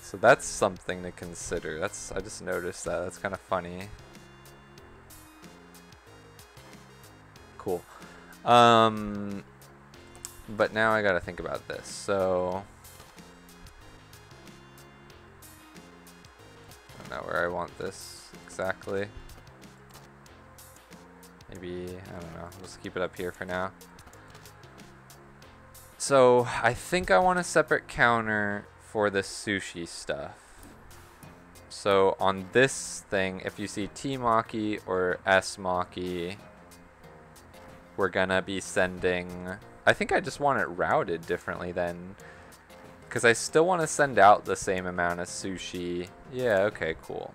So that's something to consider. I just noticed that. That's kind of funny. Cool. But now I gotta think about this. So I don't know where I want this exactly. Maybe, I don't know. Let's keep it up here for now. So I think I want a separate counter for the sushi stuff. So on this thing, if you see T Maki or S Maki, we're gonna be sending, I think I just want it routed differently then, because I still want to send out the same amount of sushi. Yeah, okay, cool.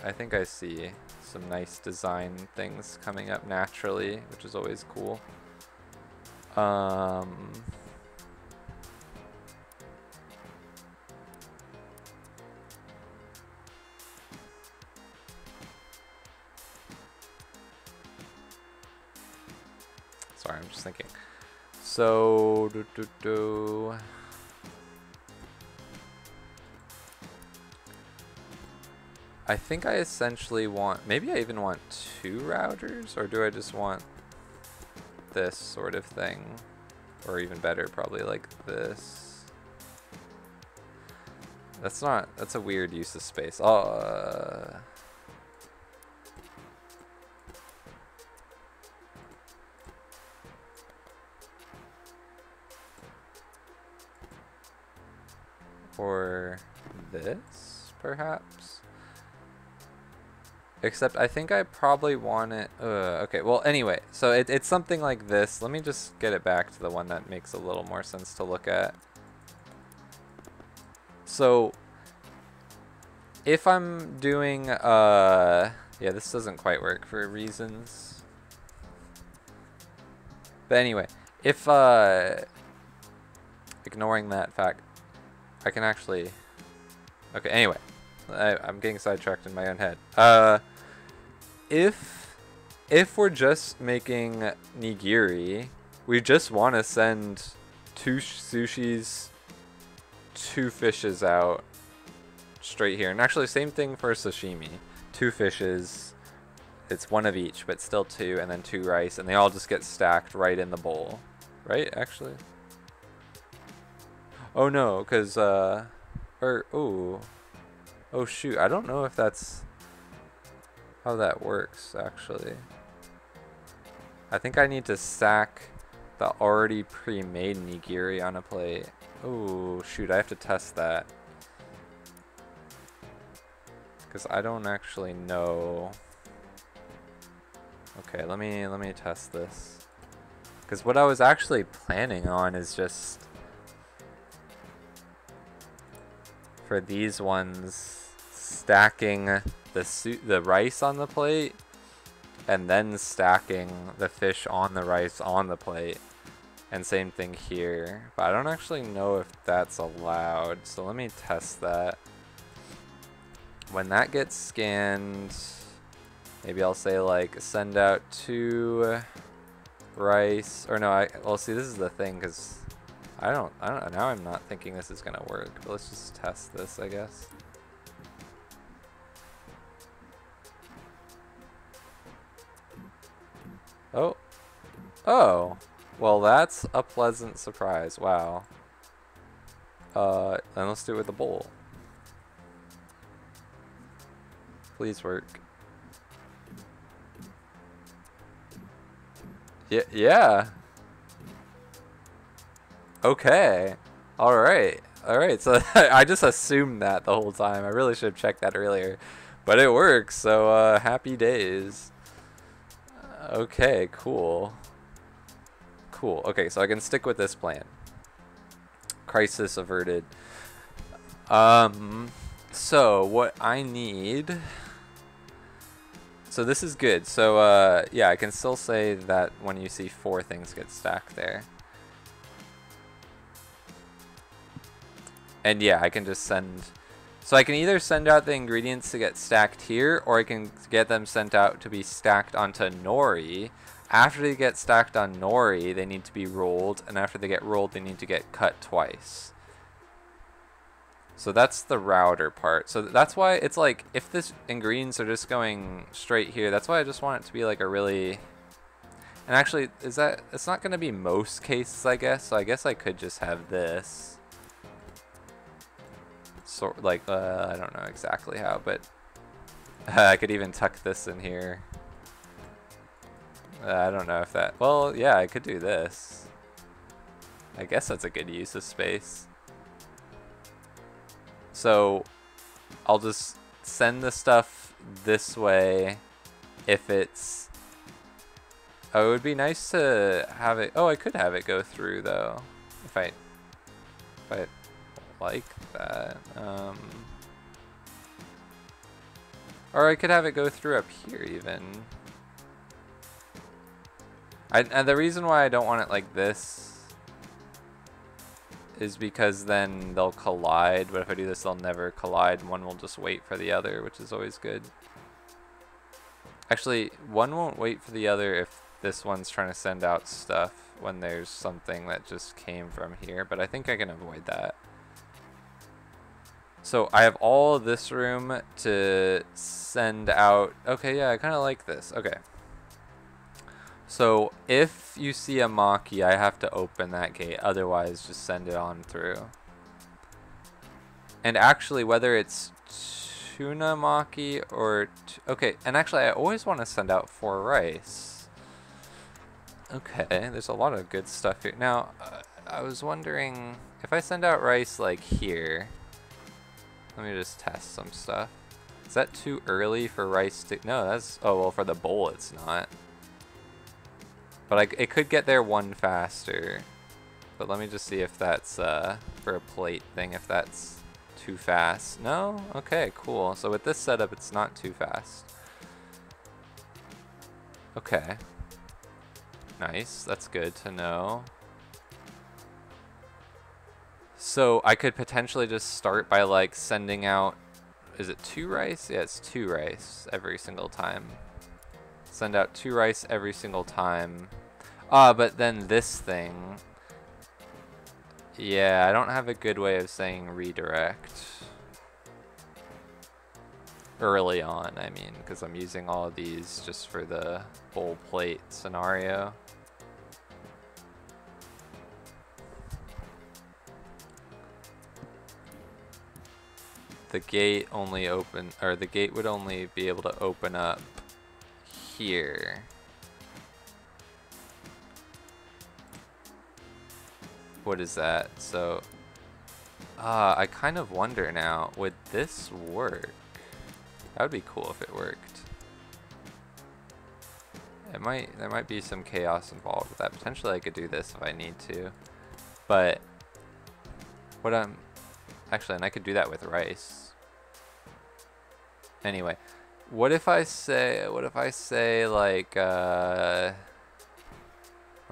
I think I see some nice design things coming up naturally, which is always cool. Sorry, I'm just thinking. So, I think I essentially want, maybe I even want 2 routers, or do I just want this sort of thing? Or even better, probably like this. That's a weird use of space. Or this, perhaps? Except I think I probably want it, okay, well anyway, so it's something like this. Let me just get it back to the one that makes a little more sense to look at. So, if I'm doing, yeah, this doesn't quite work for reasons. But anyway, if, ignoring that fact, I can actually, okay, anyway, I'm getting sidetracked in my own head. If we're just making nigiri, we just want to send 2 sushis, 2 fishes out straight here. And actually, same thing for sashimi. 2 fishes, it's 1 of each, but still 2, and then 2 rice, and they all just get stacked right in the bowl. Right, actually? Oh no, because, oh shoot, I don't know if that's how that works, actually. I think I need to stack the already pre-made nigiri on a plate. Oh shoot, I have to test that. Because I don't actually know. Okay, let me test this. Because what I was actually planning on is just for these ones, stacking the rice on the plate, and then stacking the fish on the rice on the plate. And same thing here. But I don't actually know if that's allowed, so let me test that. When that gets scanned, maybe I'll say like send out 2 rice, or no, well see, this is the thing, because I don't know, now I'm not thinking this is gonna work, but let's just test this, I guess. Oh, well that's a pleasant surprise, wow. Then let's do it with a bowl. Please work. Yeah, yeah. Okay. All right. All right. So I just assumed that the whole time. I really should have checked that earlier, but it works. So happy days. Okay. Cool. Cool. Okay. So I can stick with this plan. Crisis averted. So what I need. So this is good. So yeah, I can still say that when you see 4 things get stacked there. And yeah, I can just send. So I can either send out the ingredients to get stacked here, or I can get them sent out to be stacked onto nori. After they get stacked on nori, they need to be rolled, and after they get rolled, they need to get cut twice. So that's the router part. So that's why it's like, if this ingredients are just going straight here, that's why I just want it to be like a really... And actually, is that... It's not going to be most cases, I guess. So I guess I could just have this. Sort like, I don't know exactly how, but I could even tuck this in here. I don't know if that... Well, yeah, I could do this. I guess that's a good use of space. So I'll just send the stuff this way if it's... Oh, it would be nice to have it... Oh, I could have it go through, though, if I like that. Or I could have it go through up here, even. And the reason why I don't want it like this is because then they'll collide, but if I do this, they'll never collide. One will just wait for the other, which is always good. Actually, one won't wait for the other if this one's trying to send out stuff when there's something that just came from here, but I think I can avoid that. So I have all of this room to send out. Okay, yeah, I kind of like this. Okay. So if you see a Maki, I have to open that gate. Otherwise, just send it on through. And actually, whether it's tuna Maki or... Okay, and actually, I always want to send out 4 rice. Okay, there's a lot of good stuff here. Now, I was wondering if I send out rice like here. Let me just test some stuff. Is that too early for rice to... No, that's... Oh, well, for the bowl, it's not. But it could get there 1 faster. But let me just see if that's, for a plate thing, if that's too fast. No? Okay, cool. So with this setup, it's not too fast. Okay. Nice. That's good to know. So I could potentially just start by, like, sending out... Is it 2 rice? Yeah, it's 2 rice every single time. Send out 2 rice every single time. But then this thing... Yeah, I don't have a good way of saying redirect. Early on, I mean, because I'm using all of these just for the bowl plate scenario. The gate only open, or the gate would only be able to open up here. What is that? So, I kind of wonder now, would this work? That would be cool if it worked. It might, there might be some chaos involved with that. Potentially I could do this if I need to. But, what I'm, actually, and I could do that with rice. Anyway, what if I say like, let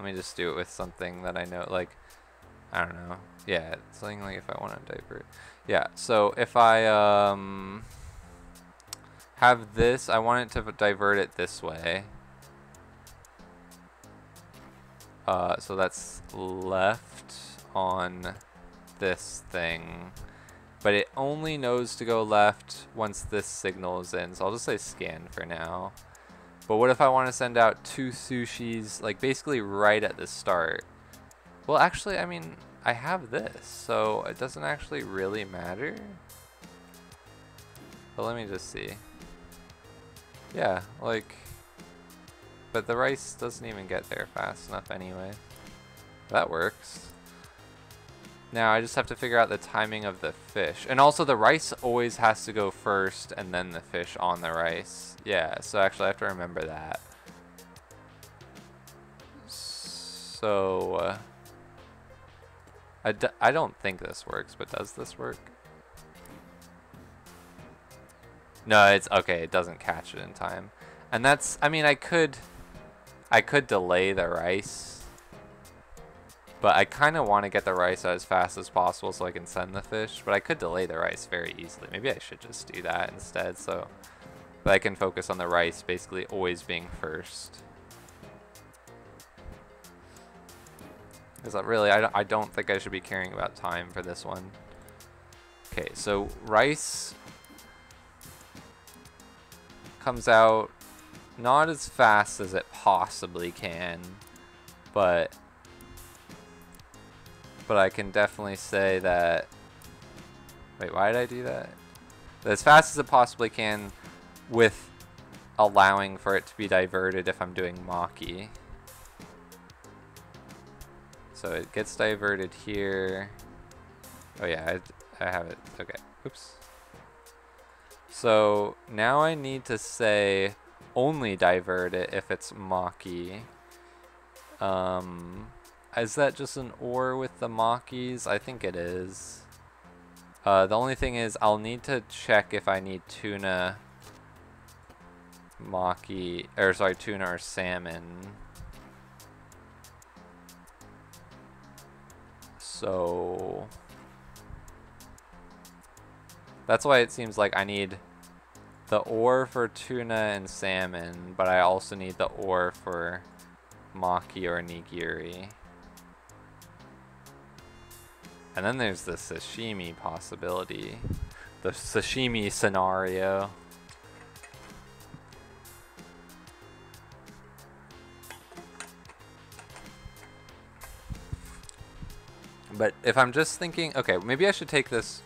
me just do it with something that I know, like, I don't know. Yeah, something like if I want to divert. Yeah, so if I have this, I want it to divert it this way. So that's left on this thing. But it only knows to go left once this signal is in. So I'll just say scan for now. But what if I want to send out 2 sushis, like basically right at the start? Well, actually, I mean, I have this, so it doesn't actually really matter. But let me just see. Yeah, like, but the rice doesn't even get there fast enough anyway. That works. Now I just have to figure out the timing of the fish. And also the rice always has to go first and then the fish on the rice. Yeah, so actually I have to remember that. So, I don't think this works, but does this work? No, it's okay, it doesn't catch it in time. And that's, I mean, I could delay the rice, but I kind of want to get the rice out as fast as possible so I can send the fish, but I could delay the rice very easily. Maybe I should just do that instead, so that I can focus on the rice basically always being first. Because really, I don't think I should be caring about time for this one. Okay, so rice comes out not as fast as it possibly can, but I can definitely say that, wait, why did I do that? As fast as it possibly can with allowing for it to be diverted if I'm doing maki. So it gets diverted here. Oh yeah, I have it, okay, oops. So now I need to say only divert it if it's maki. Is that just an or with the makis? I think it is. The only thing is I'll need to check if I need tuna maki, or sorry, tuna or salmon. So that's why it seems like I need the ore for tuna and salmon, but I also need the ore for maki or nigiri. And then there's the sashimi possibility, the sashimi scenario. But if I'm just thinking, okay, maybe I should take this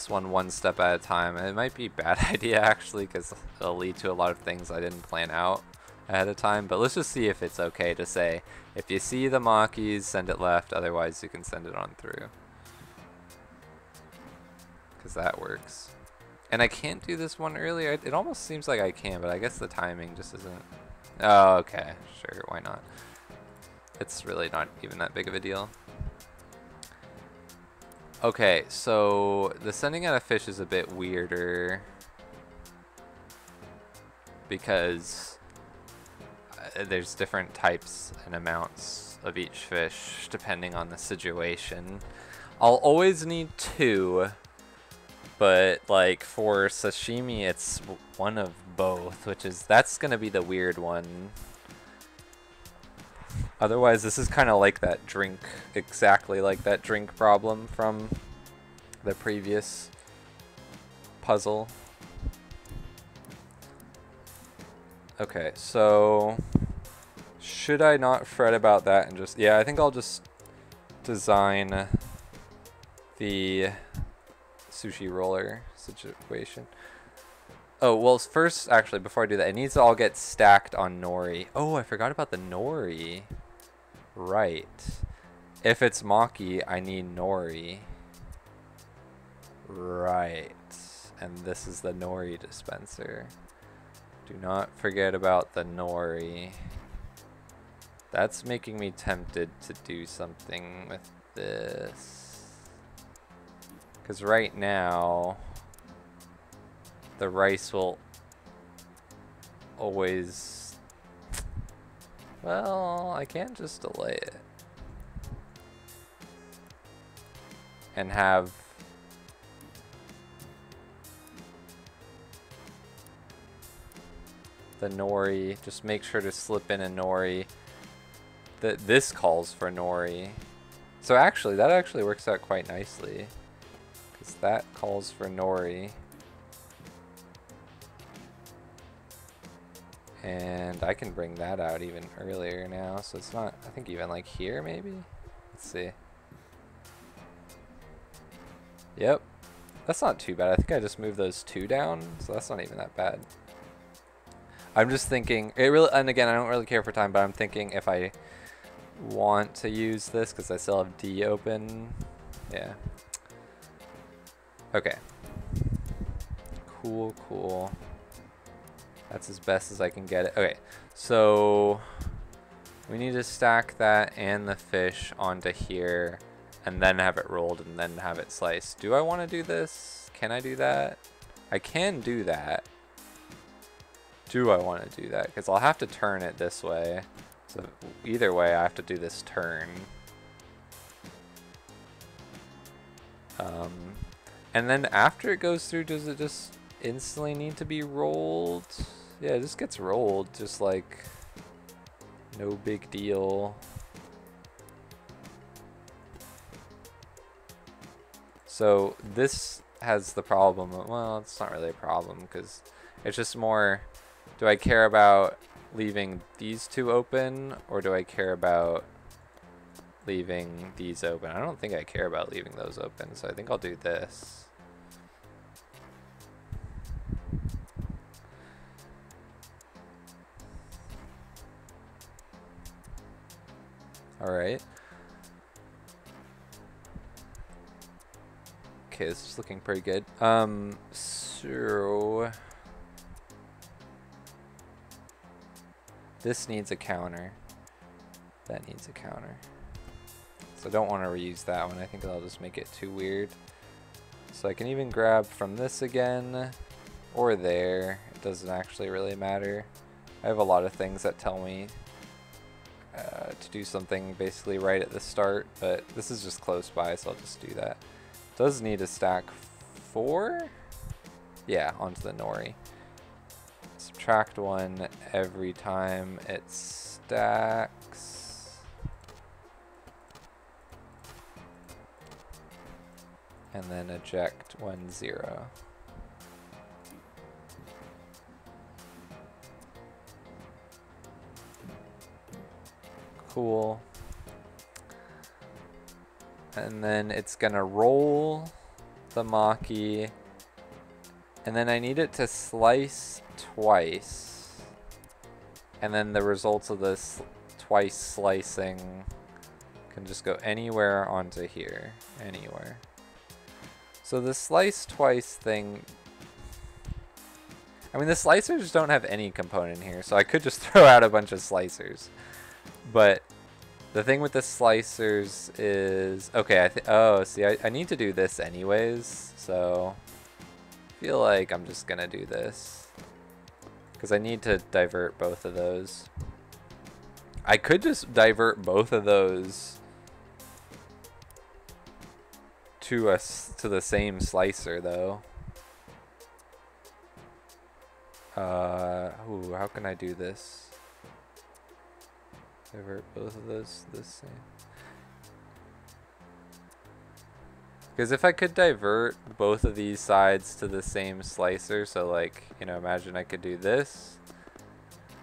one step at a time. It might be a bad idea actually, because it'll lead to a lot of things I didn't plan out ahead of time. But let's just see if it's okay to say, if you see the makis, send it left, otherwise you can send it on through. Because that works. And I can't do this one earlier. It almost seems like I can, but I guess the timing just isn't. Oh, okay, sure, why not? It's really not even that big of a deal. Okay, so the sending out a fish is a bit weirder because there's different types and amounts of each fish depending on the situation. I'll always need 2, but like for sashimi it's one of both, that's gonna be the weird one. Otherwise, this is kind of like that drink, exactly like that drink problem from the previous puzzle. Okay, so should I not fret about that and just, yeah, I think I'll just design the sushi roller situation. Oh, well, first, actually, before I do that, it needs to all get stacked on nori. Oh, I forgot about the nori. Right. If it's maki, I need nori. Right. And this is the nori dispenser. Do not forget about the nori. That's making me tempted to do something with this. Because right now, the rice will always... Well, I can't just delay it. And have... the nori, just make sure to slip in a nori. This calls for nori. So actually, that actually works out quite nicely. Because that calls for nori. And I can bring that out even earlier now, so it's not, I think even like here maybe? Let's see. Yep. That's not too bad. I think I just moved those 2 down, so that's not even that bad. I'm just thinking, it really, and again, I don't really care for time, but I'm thinking if I want to use this, because I still have D open. Yeah. Okay. Cool, cool. That's as best as I can get it. Okay, so we need to stack that and the fish onto here, and then have it rolled, and then have it sliced. Do I want to do this? Can I do that? I can do that. Do I want to do that? Because I'll have to turn it this way. So either way, I have to do this turn. And then after it goes through, does it just instantly need to be rolled? Yeah, it just gets rolled, just like no big deal. So this has the problem, well, it's not really a problem because it's just more, do I care about leaving these two open or do I care about leaving these open? I don't think I care about leaving those open, so I think I'll do this. All right. Okay, this is looking pretty good. So this needs a counter. That needs a counter. So I don't want to reuse that one. I think that'll just make it too weird. So I can even grab from this again or there. It doesn't actually really matter. I have a lot of things that tell me to do something basically right at the start, but this is just close by, so I'll just do that. Does need a stack 4? Yeah, onto the nori. Subtract 1 every time it stacks. And then eject when 0. Cool. And then it's gonna roll the maki, and then I need it to slice twice, and then the results of this twice slicing can just go anywhere onto here, anywhere. So the slice twice thing, I mean the slicers don't have any component here, so I could just throw out a bunch of slicers, but the thing with the slicers is, okay, oh, see, I need to do this anyways, so I feel like I'm just gonna do this, because I need to divert both of those. I could just divert both of those to the same slicer, though. Ooh, how can I do this? Divert both of those to the same. Because if I could divert both of these sides to the same slicer, so like, you know, imagine I could do this,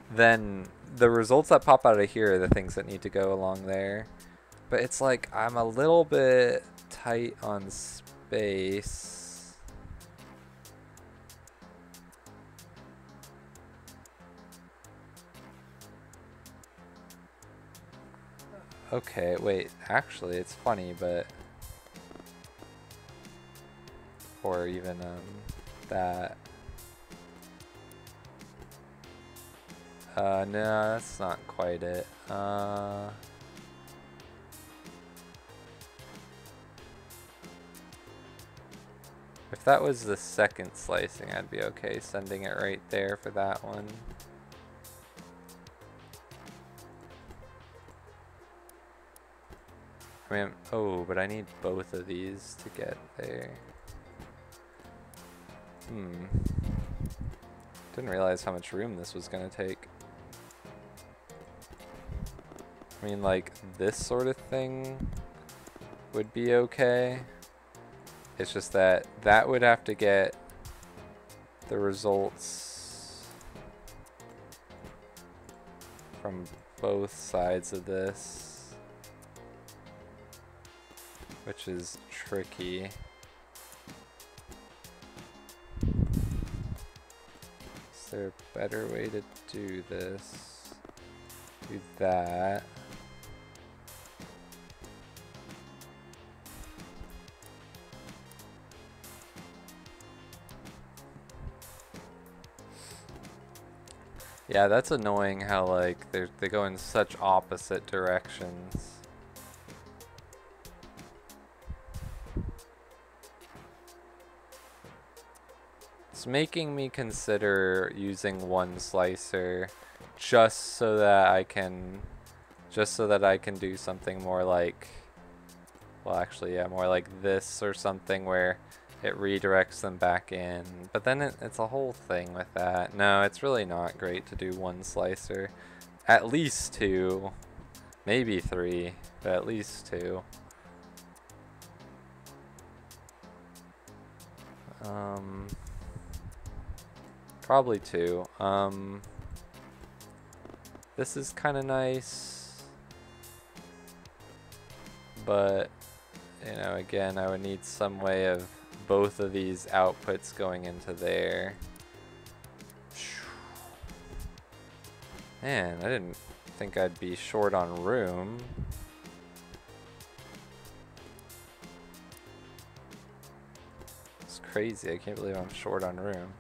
then the results that pop out of here are the things that need to go along there. But it's like, I'm a little bit tight on space. Okay, wait, actually, it's funny, but... Or even, that... No, that's not quite it. If that was the second slicing, I'd be okay sending it right there for that one. I mean, oh, but I need both of these to get there. Didn't realize how much room this was gonna take. I mean, like, this sort of thing would be okay. It's just that that would have to get the results from both sides of this, which is tricky. there a better way to do this? Do that. Yeah, that's annoying how like they go in such opposite directions. It's making me consider using one slicer just so that I can do something more like, well actually yeah, more like this or something where it redirects them back in. But then it's a whole thing with that. No, it's really not great to do one slicer. At least two, maybe three, but at least two. Probably two. This is kind of nice, but you know, again, I would need some way of both of these outputs going into there. Man, I didn't think I'd be short on room. It's crazy, I can't believe I'm short on room.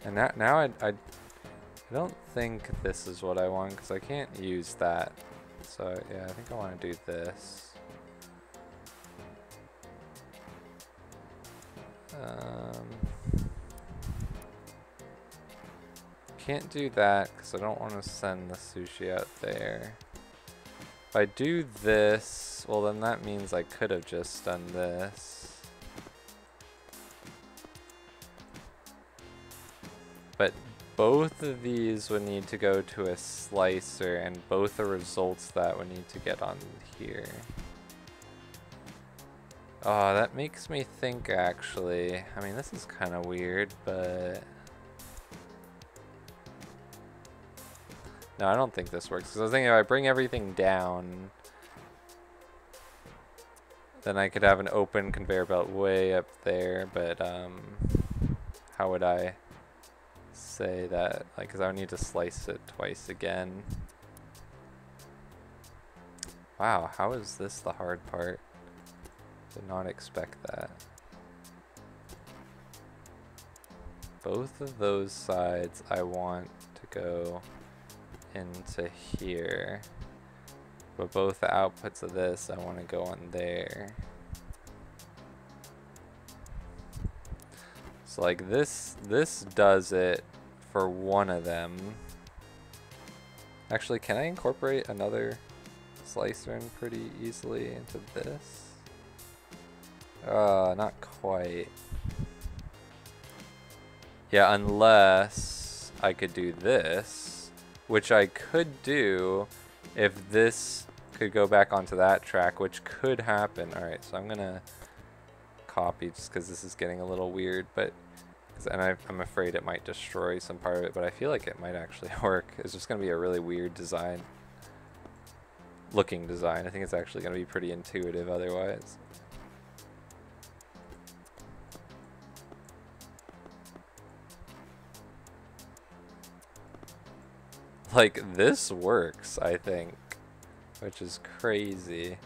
And now I don't think this is what I want because I can't use that. So yeah, I think I want to do this. Can't do that because I don't want to send the sushi out there. If I do this, well then that means I could have just done this. But both of these would need to go to a slicer, and both the results that would need to get on here. Oh, that makes me think actually. I mean, this is kind of weird, but... No, I don't think this works. Because I was thinking if I bring everything down, then I could have an open conveyor belt way up there, but how would I say that? Like, because I would need to slice it twice again. Wow, how is this the hard part? Did not expect that. Both of those sides I want to go into here, but both the outputs of this I want to go on there. So like this does it for one of them. Actually, can I incorporate another slicer in pretty easily into this? Not quite. Yeah, unless I could do this, which I could do if this could go back onto that track, which could happen. Alright, so I'm gonna copy just because this is getting a little weird, but and I'm afraid it might destroy some part of it, but I feel like it might actually work. It's just gonna be a really weird design, looking design. I think it's actually gonna be pretty intuitive otherwise. Like, this works, I think, which is crazy.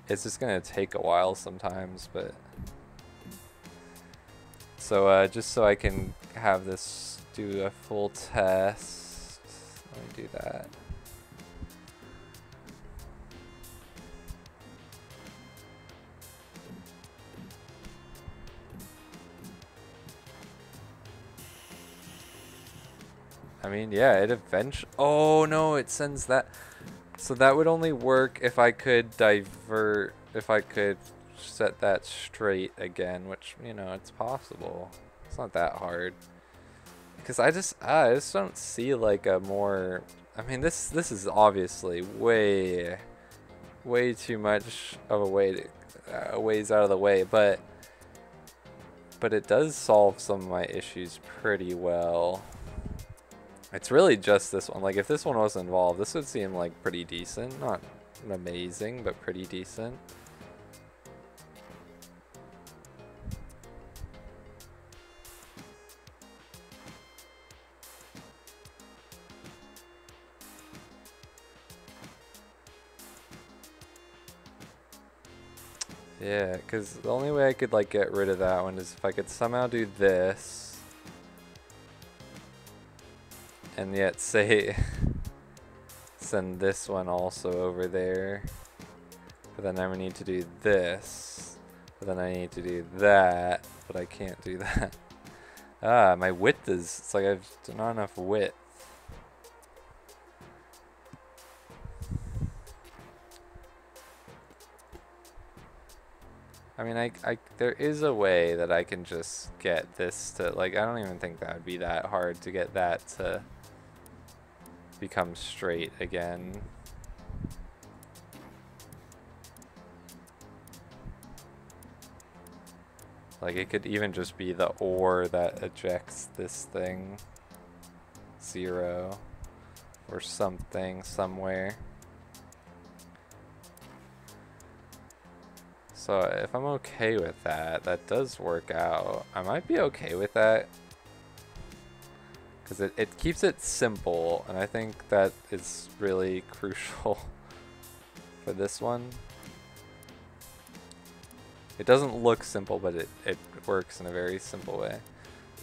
It's just gonna take a while sometimes, but... So, just so I can have this do a full test, let me do that. I mean, yeah, it eventually... Oh, no, it sends that... So that would only work if I could divert... If I could set that straight again, which, you know, it's possible. It's not that hard. Because I just don't see, like, a more... I mean, this is obviously way too much of a way to... a ways out of the way, but it does solve some of my issues pretty well. It's really just this one. Like, if this one wasn't involved, this would seem like pretty decent. Not amazing, but pretty decent. Yeah, because the only way I could like get rid of that one is if I could somehow do this. And yet say send this one also over there. But then I would need to do this. But then I need to do that. But I can't do that. Ah, my width is, it's like I've not enough width. I mean, there is a way that I can just get this to, like, I don't even think that would be that hard to get that to become straight again. Like, it could even just be the ore that ejects this thing. 0 or something somewhere. So if I'm okay with that, that does work out. I might be okay with that. Because it keeps it simple, and I think that is really crucial for this one. It doesn't look simple, but it works in a very simple way.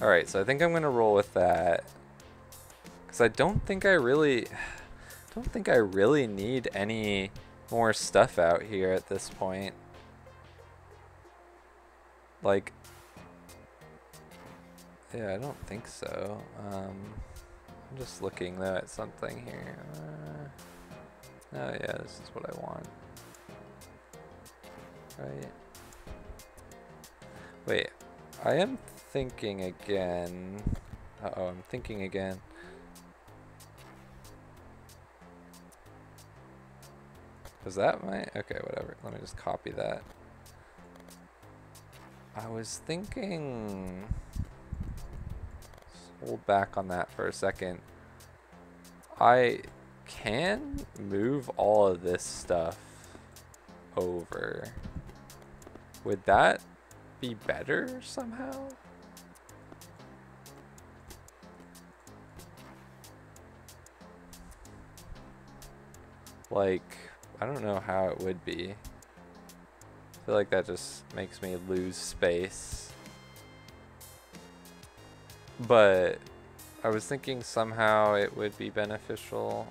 Alright, so I think I'm going to roll with that. Because I don't think I really need any more stuff out here at this point. Like, yeah, I don't think so. I'm just looking though at something here. Oh yeah, this is what I want. Right. Wait, I am thinking again. Uh-oh, I'm thinking again. Was that my, okay, whatever. Let me just copy that. I was thinking, let's hold back on that for a second. I can move all of this stuff over. Would that be better somehow? Like, I don't know how it would be. I feel like that just makes me lose space. But I was thinking somehow it would be beneficial.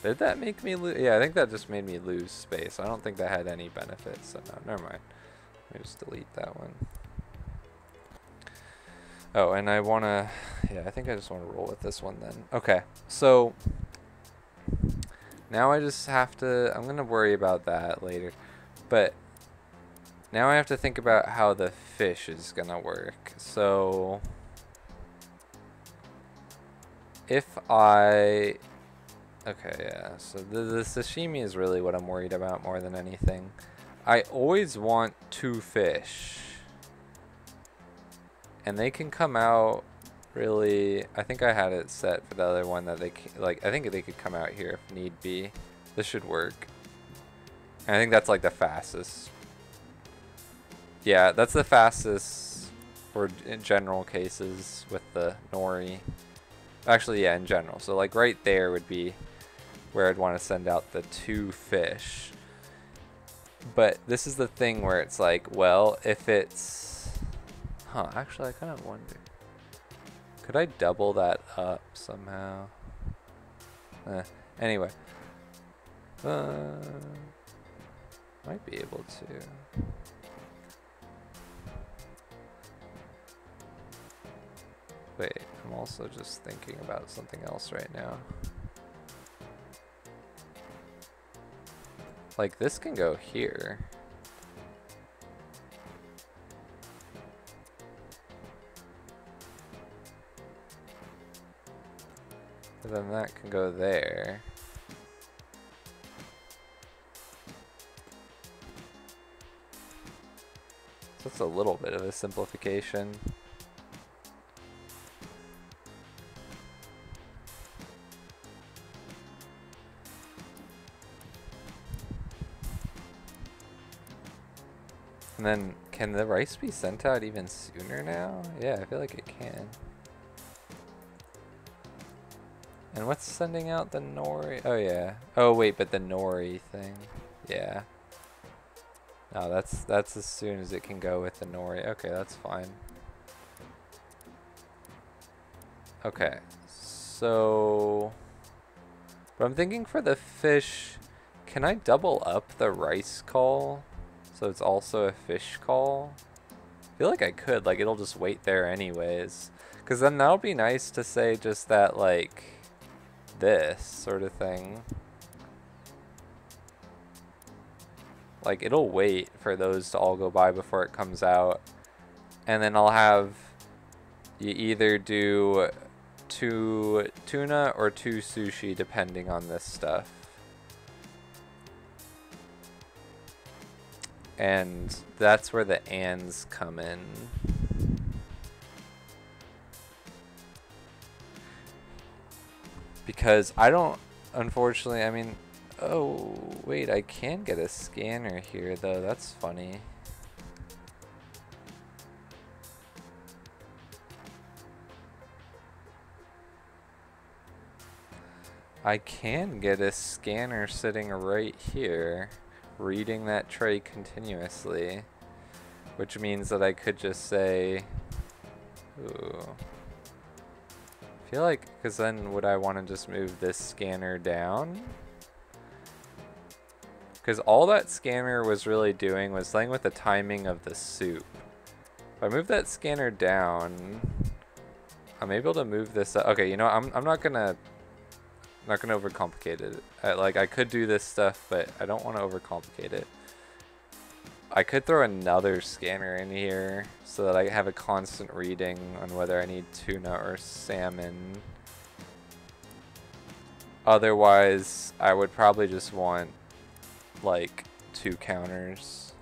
Did that make me lose? Yeah, I think that just made me lose space. I don't think that had any benefits, so no, never mind. Let me just delete that one. Oh, and I want to, yeah, I think I just want to roll with this one then. Okay, so now I just have to, I'm going to worry about that later. But now I have to think about how the fish is going to work. So if I, okay, yeah, so the sashimi is really what I'm worried about more than anything. I always want 2 fish. And they can come out really, I think I had it set for the other one that they can, like, I think they could come out here if need be. This should work. And I think that's like the fastest. Yeah, that's the fastest for in general cases with the nori. Actually, yeah, in general. So like right there would be where I'd want to send out the 2 fish. But this is the thing where it's like, well, if it's, huh, actually I kind of wonder. Could I double that up somehow? Anyway. Might be able to. Wait, I'm also just thinking about something else right now. Like, this can go here. And then that can go there. So that's a little bit of a simplification. And then, can the rice be sent out even sooner now? Yeah, I feel like it can. And what's sending out the nori? Oh yeah. Oh wait, but the nori thing. Yeah. No, that's as soon as it can go with the nori. Okay, that's fine. Okay, so... But I'm thinking for the fish, can I double up the rice call? So it's also a fish call? I feel like I could, like it'll just wait there anyways. Cause then that'll be nice to say just that like, this sort of thing. Like it'll wait for those to all go by before it comes out. And then I'll have you either do 2 tuna or 2 sushi depending on this stuff. And that's where the ands come in. Because I don't, unfortunately, I mean, oh, wait, I can get a scanner here though, that's funny. I can get a scanner sitting right here, reading that tray continuously, which means that I could just say, ooh. I feel like, because then would I want to just move this scanner down? Because all that scanner was really doing was playing with the timing of the soup. If I move that scanner down, I'm able to move this up. Okay, you know, I'm not gonna overcomplicate it. I could do this stuff, but I don't want to overcomplicate it. I could throw another scanner in here so that I have a constant reading on whether I need tuna or salmon. Otherwise, I would probably just want like 2 counters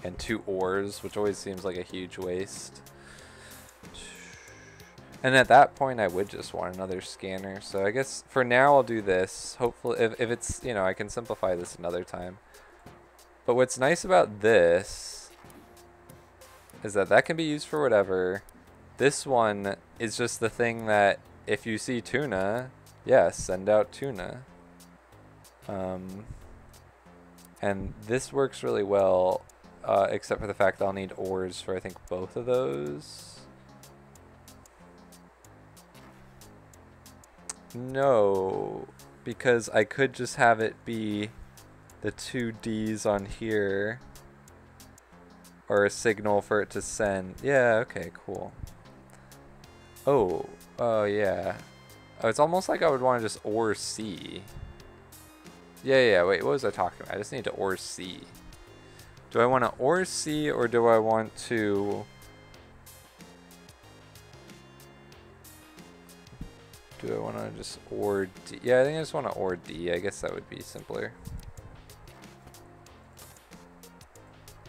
and 2 ores, which always seems like a huge waste. And at that point, I would just want another scanner. So I guess for now, I'll do this. Hopefully, if it's, you know, I can simplify this another time. But what's nice about this is that that can be used for whatever. This one is just the thing that if you see tuna, yes, send out tuna. And this works really well, except for the fact that I'll need ores for I think both of those. No, because I could just have it be the 2 Ds on here, or a signal for it to send. Yeah, okay, cool. Oh, yeah. Oh, it's almost like I would want to just OR C. Yeah, wait, what was I talking about? I just need to OR C. Do I want to OR C, or do I want to... Do I want to just OR D? Yeah, I think I just want to OR D. I guess that would be simpler.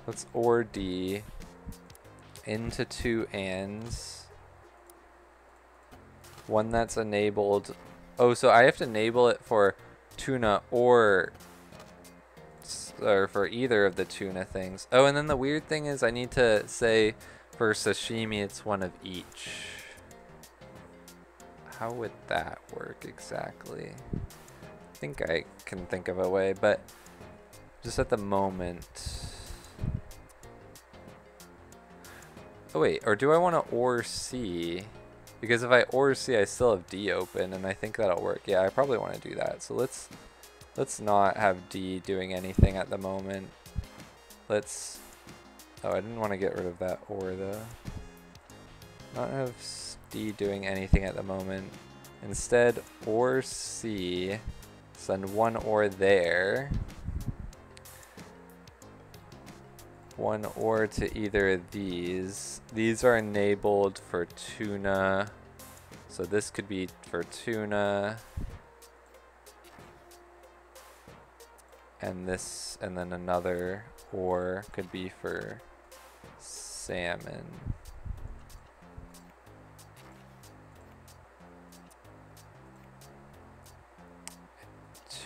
Let's OR D into 2 ands. One that's enabled. Oh, so I have to enable it for tuna or for either of the tuna things. Oh, and then the weird thing is I need to say for sashimi it's one of each. How would that work exactly? I think I can think of a way, but just at the moment. Oh wait, or do I want to OR C? Because if I OR C, I still have D open, and I think that'll work. Yeah, I probably want to do that. So let's not have D doing anything at the moment. Let's... Oh, I didn't want to get rid of that OR though. Not have D doing anything at the moment. Instead, OR C, send 1 OR there. 1 OR to either of these. These are enabled for tuna, So this could be for tuna. And this, and then another or could be for salmon.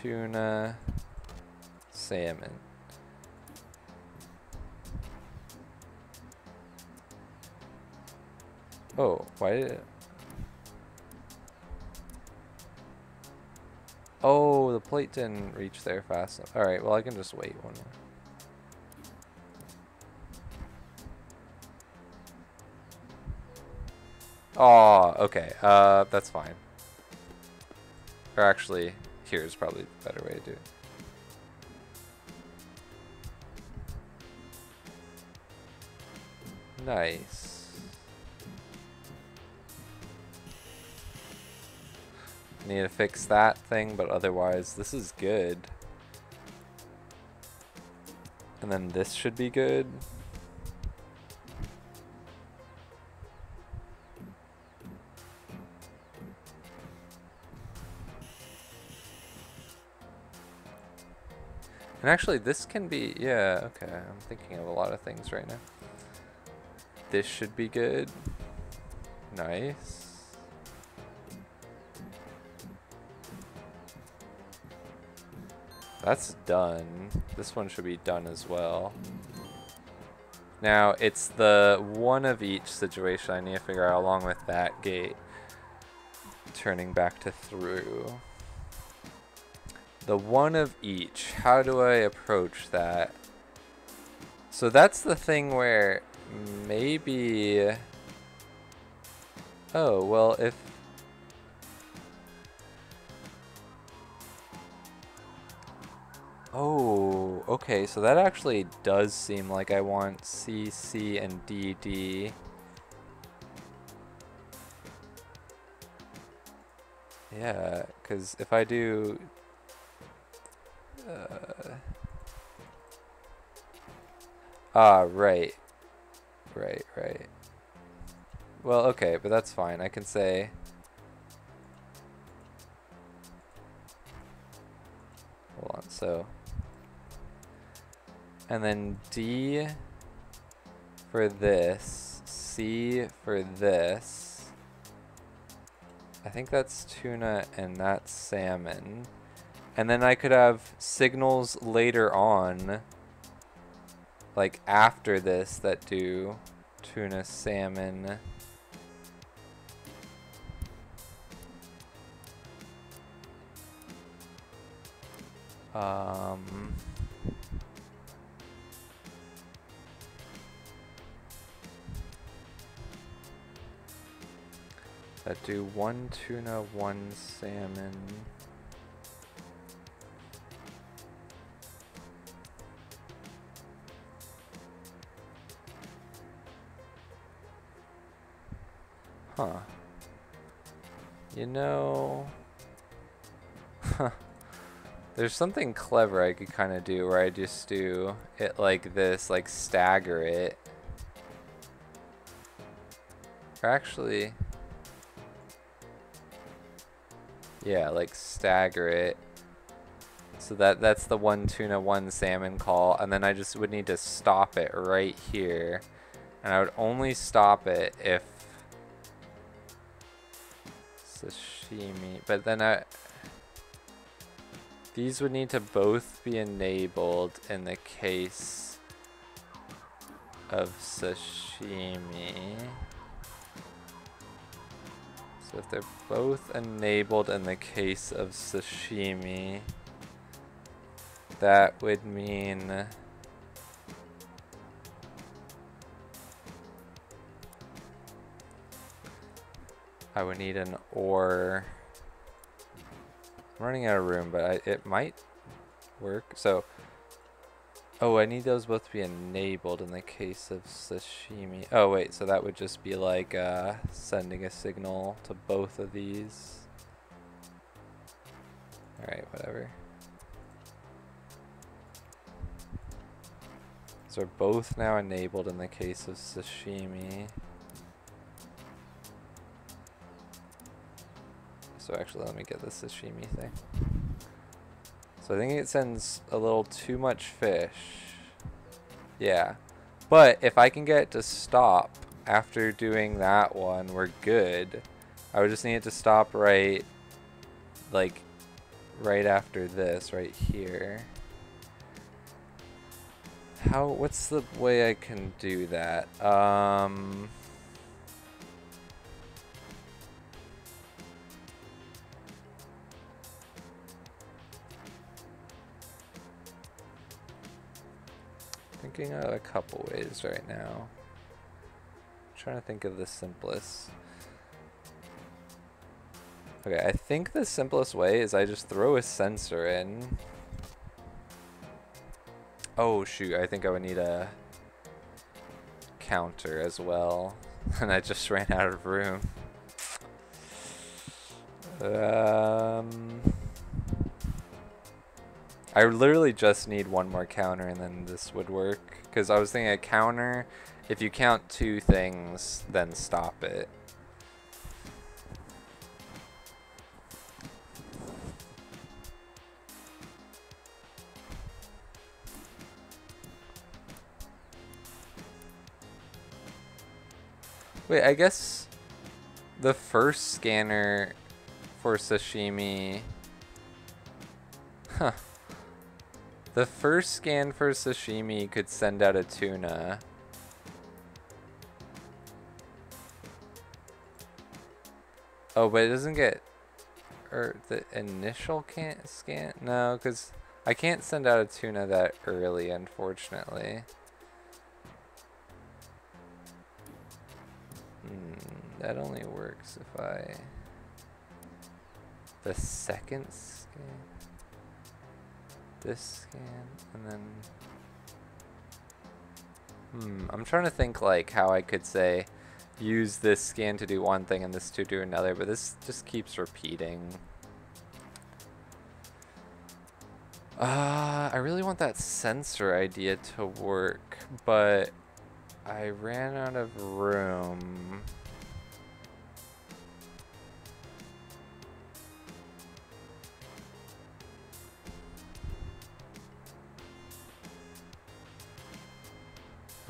Tuna, salmon. Oh, why did it? Oh, the plate didn't reach there fast enough. Alright, well I can just wait one more. Oh, okay. That's fine. Or actually, here's probably the better way to do it. Nice. Need to fix that thing, but otherwise this is good. And then this should be good. And actually this can be, yeah, okay, I'm thinking of a lot of things right now. This should be good. Nice. That's done. This one should be done as well. Now, it's the one of each situation I need to figure out along with that gate. Turning back to through. The one of each. How do I approach that? So that's the thing where maybe... Oh, well, if... Oh, okay, so that actually does seem like I want C, C, and D, D. Yeah, because if I do... right. Right. Well, okay, but that's fine. I can say... Hold on, so... And then D for this, C for this. I think that's tuna and that's salmon. And then I could have signals later on, like after this, that do tuna, salmon. That do one tuna, one salmon. Huh. You know... There's something clever I could kind of do where I just do it like this, like stagger it. Or actually... Yeah, like stagger it. So that's the one tuna, one salmon call, and then I just would need to stop it right here. And I would only stop it if sashimi, but then these would need to both be enabled in the case of sashimi. So if they're both enabled in the case of sashimi, that would mean I would need an or. I'm running out of room, but it might work. So, oh, I need those both to be enabled in the case of sashimi. Oh, wait, so that would just be like sending a signal to both of these. Alright, whatever. So they're both now enabled in the case of sashimi. So actually, let me get the sashimi thing. So I think it sends a little too much fish. Yeah. But if I can get it to stop after doing that one, we're good. I would just need it to stop right, like, right after this, right here. What's the way I can do that? Thinking of a couple ways right now. Trying to think of the simplest. Okay, I think the simplest way is I just throw a sensor in. Oh shoot, I think I would need a counter as well. And I just ran out of room. I literally just need one more counter and then this would work. Because I was thinking a counter, if you count 2 things, then stop it. Wait, I guess the first scanner for sashimi... Huh. The first scan for sashimi could send out a tuna. Oh, but it doesn't get... Or the initial can't scan? No, because I can't send out a tuna that early, unfortunately. That only works if I... The second scan? This scan, and then... I'm trying to think like how I could say use this scan to do one thing and this to do another, but this just keeps repeating. I really want that sensor idea to work, but I ran out of room.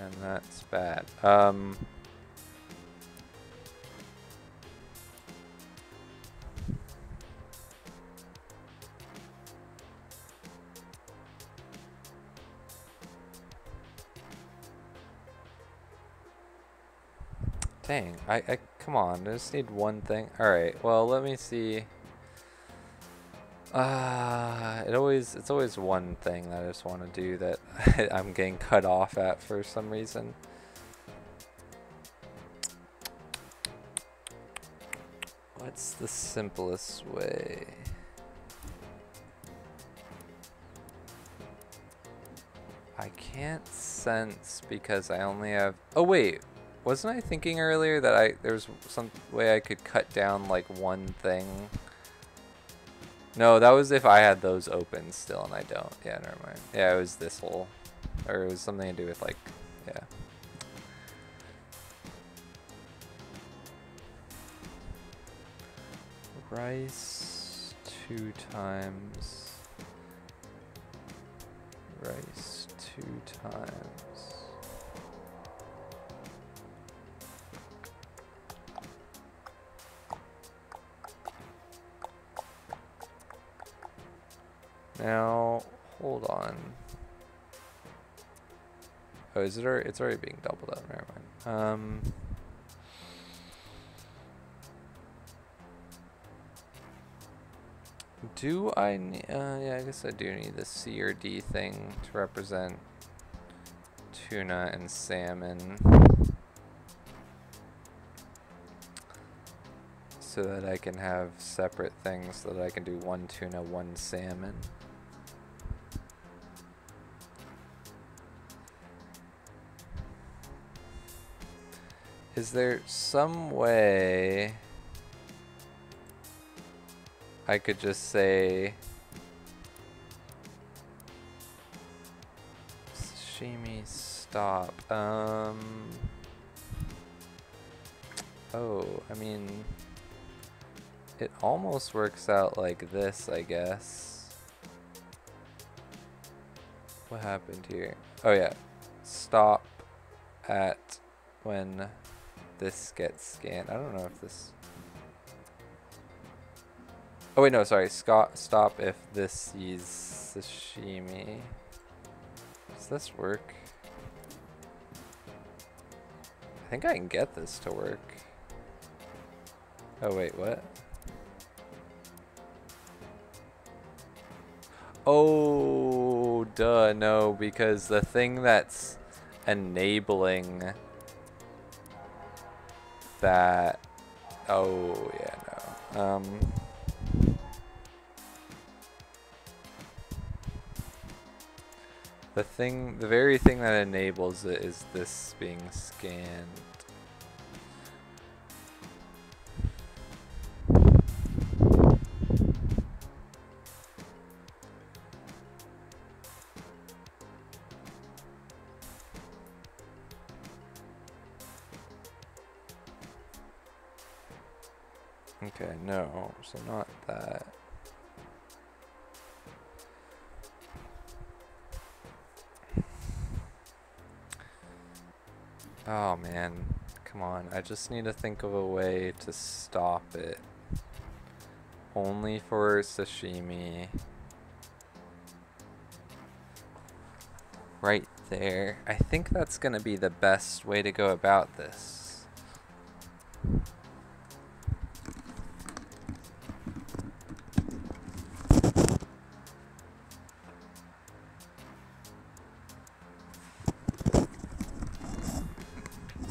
And that's bad. Dang, I come on, I just need one thing. Alright, well let me see. It's always one thing that I just want to do that I'm getting cut off at for some reason. What's the simplest way? I can't sense because I only have... Oh wait, wasn't I thinking earlier that there's some way I could cut down like one thing? No, that was if I had those open still and I don't. Yeah, never mind. Yeah, it was this hole. Or it was something to do with like, yeah. Rice 2 times. Rice 2 times. Now, hold on. Oh, is it already? It's already being doubled up. Never mind. Do I need? Yeah, I guess I do need the C or D thing to represent tuna and salmon, so that I can have separate things. So that I can do 1 tuna, 1 salmon. Is there some way I could just say sashimi stop? Oh, I mean, It almost works out like this, I guess. What happened here? Oh yeah, stop at when this gets scanned. I don't know if this... Oh wait, no, sorry. Stop if this sees sashimi. Does this work? I think I can get this to work. Oh wait, what? Oh, duh, no, because the thing that's enabling that... Oh, yeah, no. The very thing that enables it is this being scanned. Okay, no, so not that. Oh man, come on. I just need to think of a way to stop it. Only for sashimi. Right there. I think that's gonna be the best way to go about this.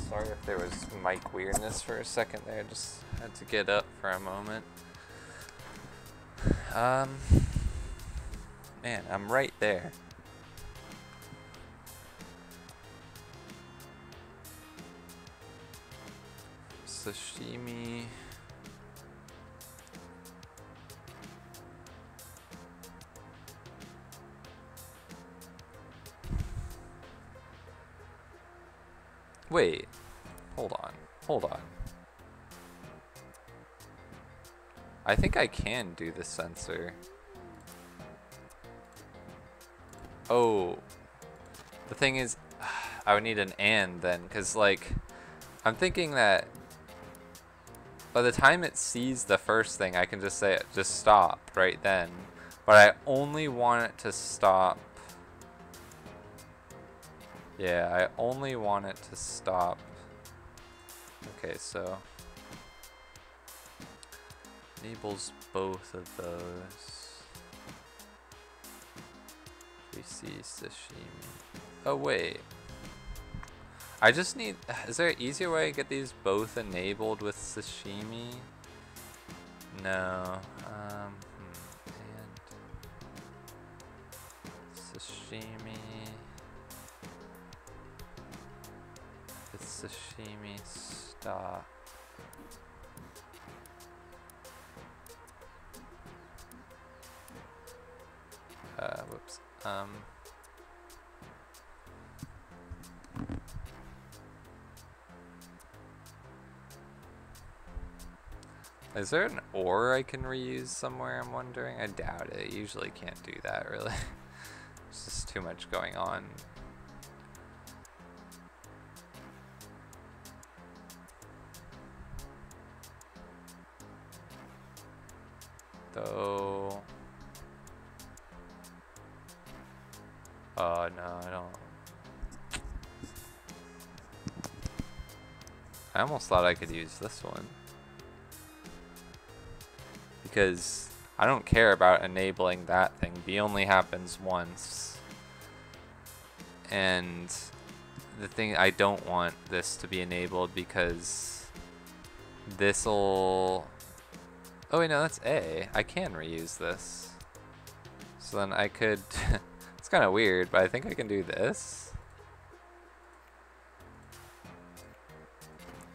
Sorry if there was mic weirdness for a second there, just had to get up for a moment. Man, I'm right there. Sashimi. Wait, hold on. I think I can do the sensor. Oh, the thing is, I would need an and then, because like, I'm thinking that by the time it sees the first thing, I can just say, just stop right then. But I only want it to stop. Yeah, I only want it to stop. Okay, so enables both of those. We see sashimi. Oh wait. I just need, is there an easier way to get these both enabled with sashimi? No. And sashimi. With sashimi stop. Whoops. Is there an or I can reuse somewhere, I'm wondering? I doubt it. Usually can't do that, really. There's just too much going on. Though... Oh, no, I don't... I almost thought I could use this one. Because I don't care about enabling that thing. B only happens once. And the thing, I don't want this to be enabled because this'll... Oh wait, no, that's A. I can reuse this. So then I could... It's kind of weird, but I think I can do this.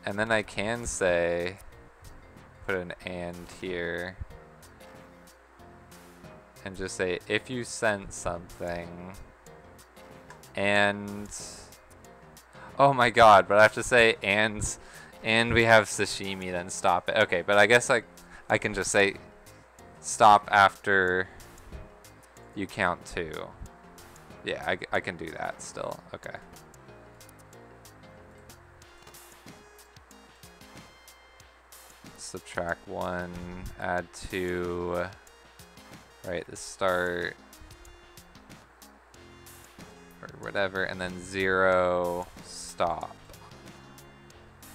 And then I can say... Put an and here. And just say, if you sent something... And... Oh my god, but I have to say and we have sashimi, then stop it. Okay, but I guess I I can just say stop after you count 2. Yeah, I can do that still. Okay. Subtract 1, add 2, right, the start, or whatever, and then 0, stop.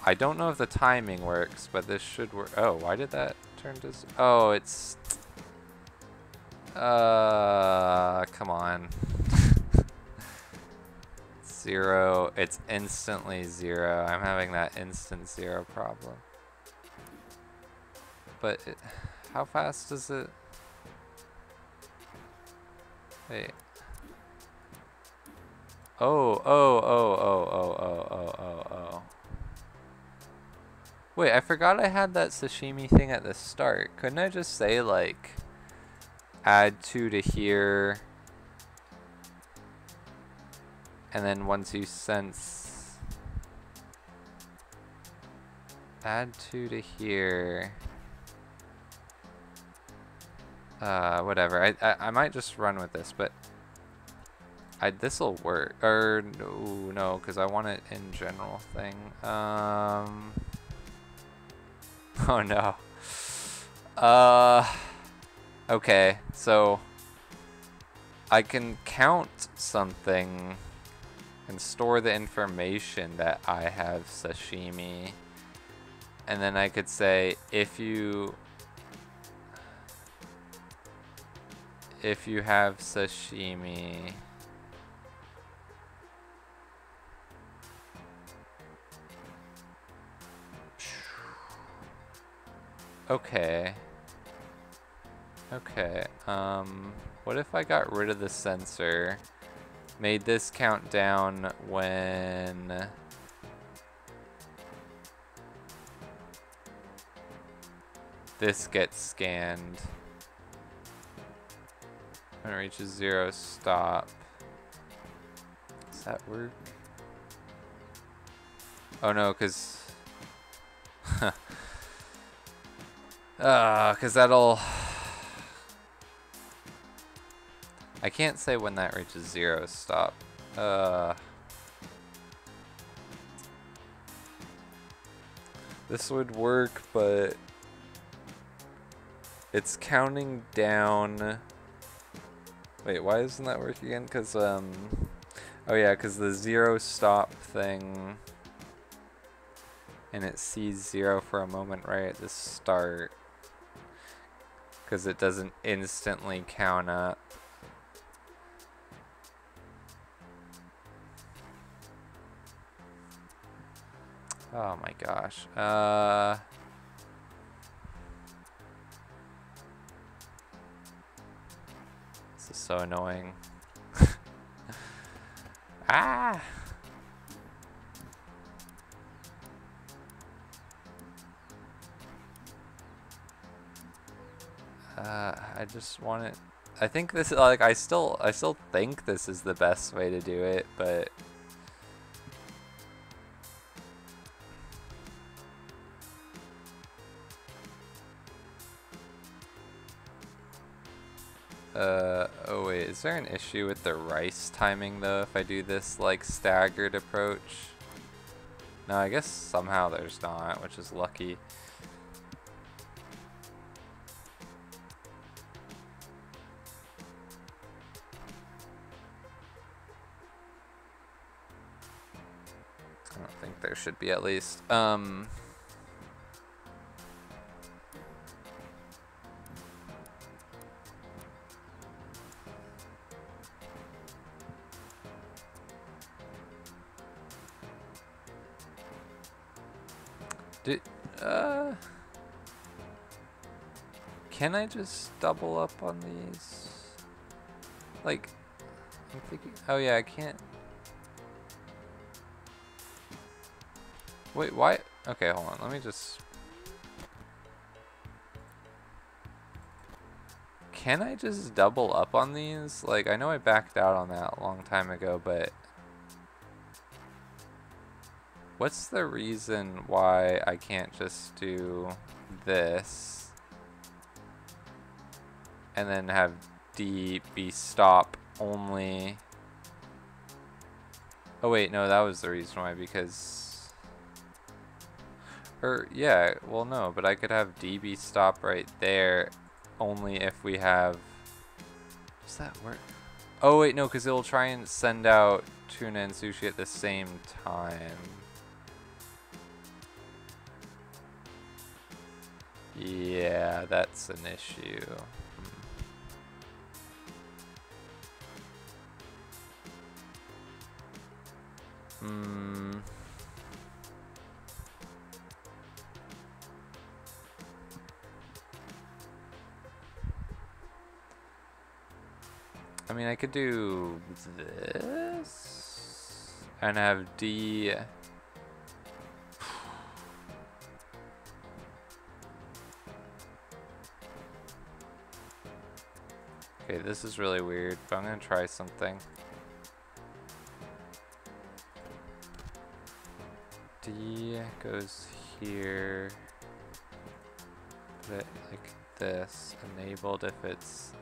I don't know if the timing works, but this should work. Oh, why did that turn to... Oh, it's... come on. 0, it's instantly 0. I'm having that instant 0 problem. But how fast does it... Wait. Oh. Wait, I forgot I had that sashimi thing at the start. Couldn't I just say, like, add 2 to here, and then once you sense, add 2 to here, whatever. I might just run with this, but this'll work. Or no, because I want it in general thing. Oh no. Okay, so I can count something and store the information that I have sashimi, and then I could say if you have sashimi, okay, what if I got rid of the sensor, made this count down when this gets scanned, when it reaches 0, stop. Does that work? Oh no, because that'll... I can't say when that reaches 0, stop. This would work, but it's counting down. Wait, why isn't that working again? Because, oh yeah, because the 0 stop thing, and it sees 0 for a moment right at the start, because it doesn't instantly count up. Oh my gosh. This is so annoying. Ah! I just want it. I think this, like, I still think this is the best way to do it, but oh wait, is there an issue with the rice timing though if I do this like staggered approach? No, I guess somehow there's not, which is lucky. I don't think there should be, at least. Can I just double up on these? Like, I'm thinking, oh yeah, I can't. Wait, why? Okay, hold on, let me just. Can I just double up on these? Like, I know I backed out on that a long time ago, but what's the reason why I can't just do this and then have D be stop only. Oh wait, no, that was the reason why, because, or yeah, well no, but I could have D be stop right there only if we have, does that work? Oh wait, no, because it'll try and send out tuna and sushi at the same time. Yeah, that's an issue. I mean, I could do this and have D. Okay, this is really weird, but I'm gonna try something. D goes here. Put it like this. Enabled if it's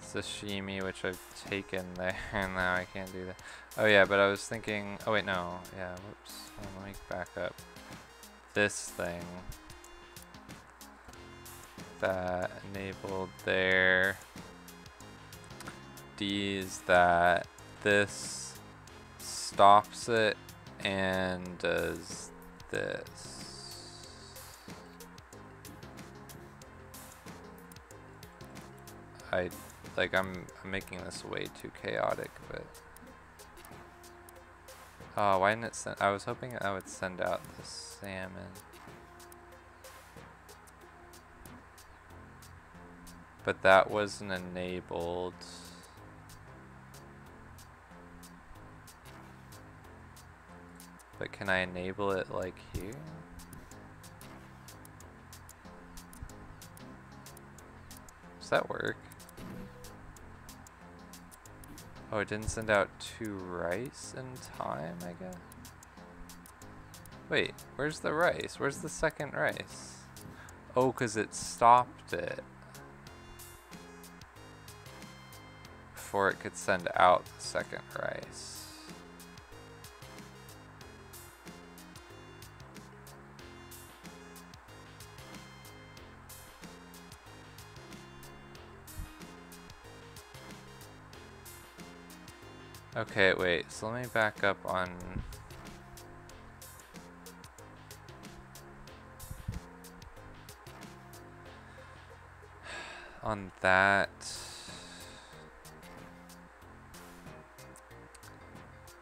sashimi, which I've taken there, and now I can't do that. Oh yeah, but I was thinking, oh wait, no, yeah, whoops, let me back up. This thing, that enabled there, D is that, this stops it, and does this. I'm making this way too chaotic, but oh, why didn't it send? I was hoping I would send out the salmon, but that wasn't enabled. But can I enable it like here? Does that work? Oh, it didn't send out 2 rice in time, I guess? Wait, where's the rice? Where's the second rice? Oh, because it stopped it before it could send out the second rice. Okay, wait, so let me back up on that.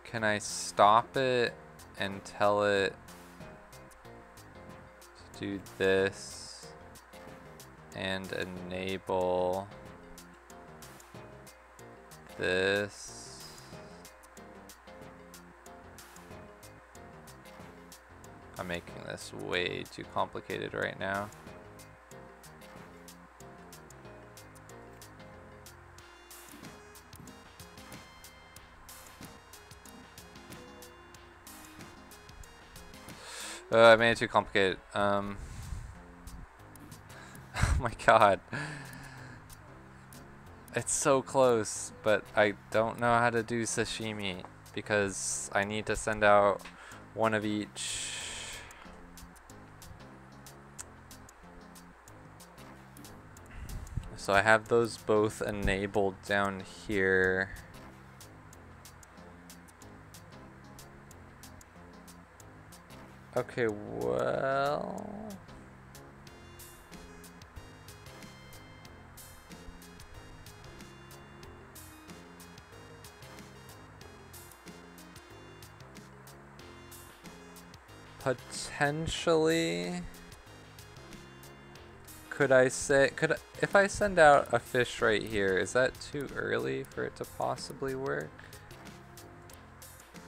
Can I stop it and tell it to do this and enable this? I'm making this way too complicated right now. I made it too complicated. Oh my god. It's so close, but I don't know how to do sashimi because I need to send out one of each. So I have those both enabled down here. Okay, well... potentially... Could I say, if I send out a fish right here, is that too early for it to possibly work?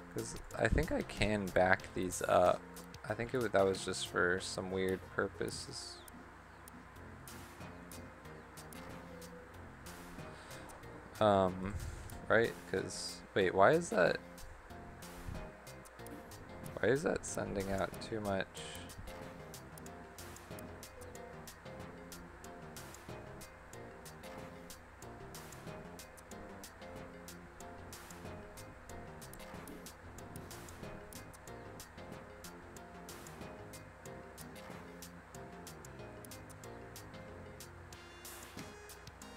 Because I think I can back these up. I think that was just for some weird purposes. Right? Because, wait, why is that sending out too much?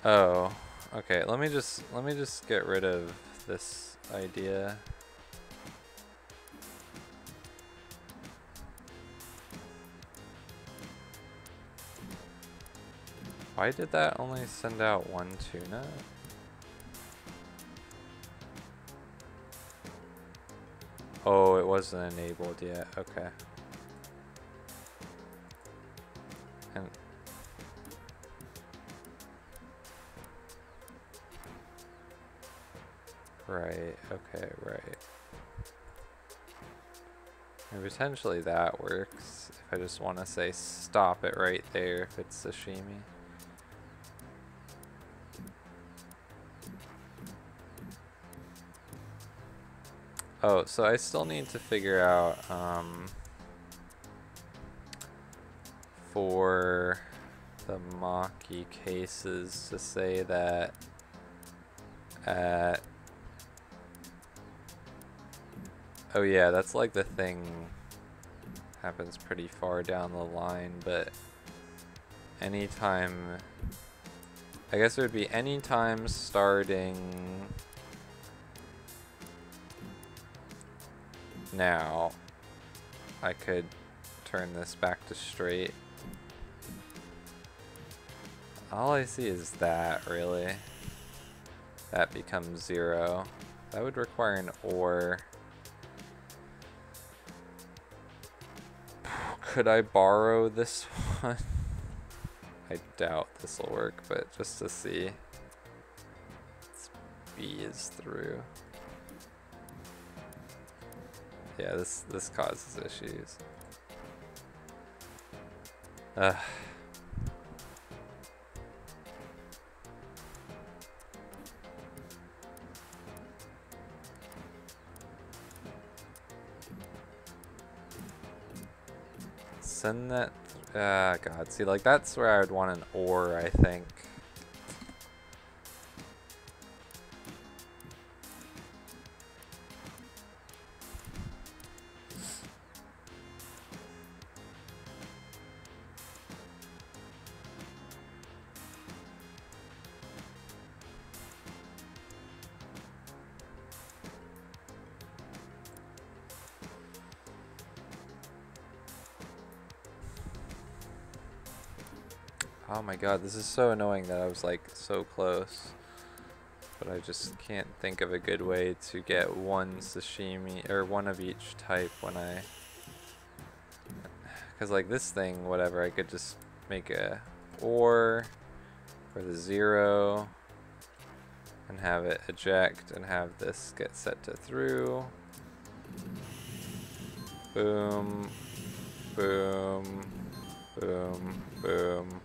Oh, okay. Let me just get rid of this idea. Why did that only send out one tuna? Oh, it wasn't enabled yet. Okay. And right. Okay. Right. And potentially that works if I just want to say stop it right there if it's sashimi. Oh, so I still need to figure out for the maki cases to say that at oh yeah, that's like the thing happens pretty far down the line, but anytime I guess it would be anytime starting now I could turn this back to straight. All I see is that, really. That becomes 0. That would require an OR. Could I borrow this one? I doubt this will work, but just to see. B is through. Yeah, this causes issues. Send that. God, see, like that's where I would want an OR, I think. Oh my god, this is so annoying that I was like so close. But I just can't think of a good way to get one sashimi, or one of each type when I... Because like this thing, whatever, I could just make a OR for the 0 and have it eject and have this get set to through. Boom, boom, boom, boom.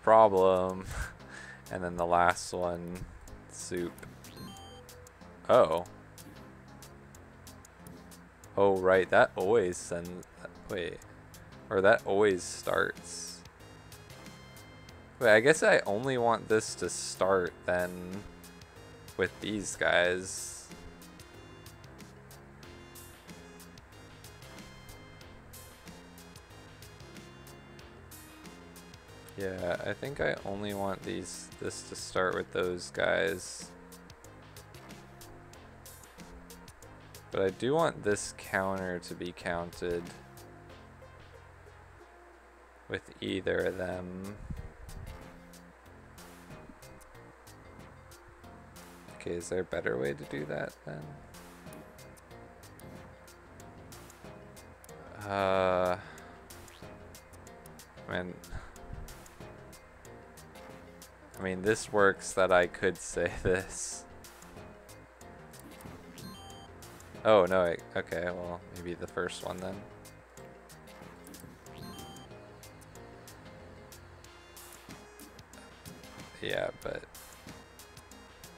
Problem. And then the last one, soup. Oh. Oh, right, that always sends, wait. Or that always starts. Wait, I guess I only want this to start then with these guys. Yeah, I think I only want this to start with those guys. But I do want this counter to be counted with either of them. Okay, is there a better way to do that then? I mean, this works that I could say this. Oh, no, okay, well, maybe the first one then. Yeah, but...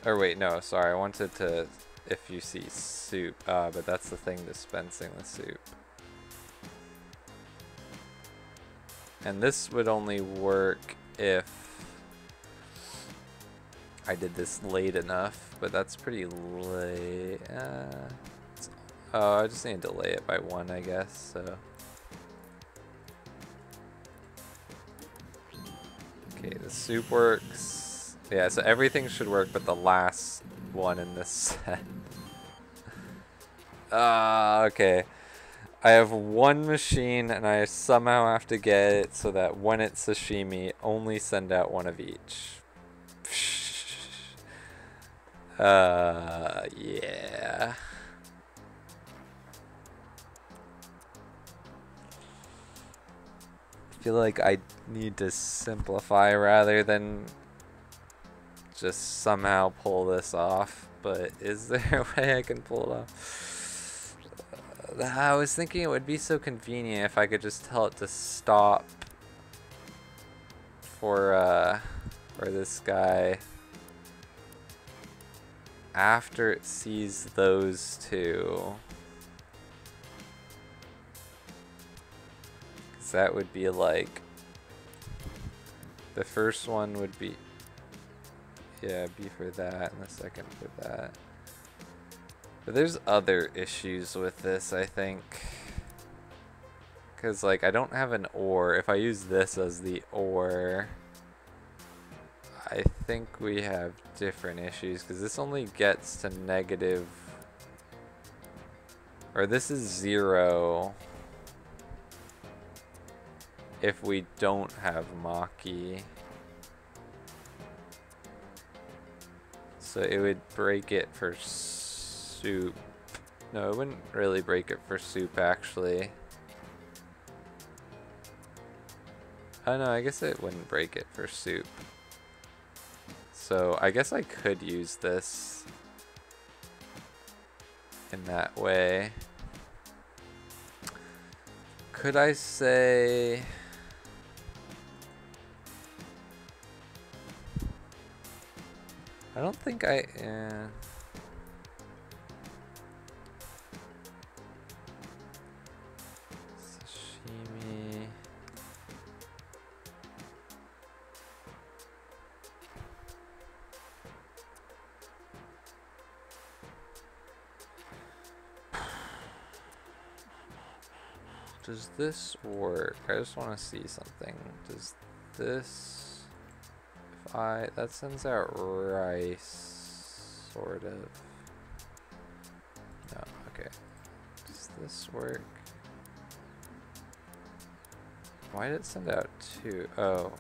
Or wait, no, sorry, I wanted to, if you see soup, but that's the thing dispensing the soup. And this would only work if I did this late enough, but that's pretty late. Oh, I just need to delay it by 1, I guess, so. Okay, the soup works. Yeah, so everything should work, but the last one in this set. Okay. I have one machine, and I somehow have to get it so that when it's sashimi, only send out one of each. Yeah. I feel like I need to simplify rather than just somehow pull this off. But is there a way I can pull it off? I was thinking it would be so convenient if I could just tell it to stop for this guy after it sees those two. Cause that would be like, the first one would be, yeah, be for that, and the second for that. But there's other issues with this, I think. Because, like, I don't have an OR. If I use this as the OR, I think we have different issues. Because this only gets to negative... Or this is 0 if we don't have Maki. So it would break it for soup. No, it wouldn't really break it for soup, actually. Oh no, I guess it wouldn't break it for soup. So I guess I could use this in that way. Could I say... I don't think I... Sashimi... Does this work? I just want to see something. Does this... that sends out rice, sort of. No, okay. Does this work? Why did it send out 2? Oh.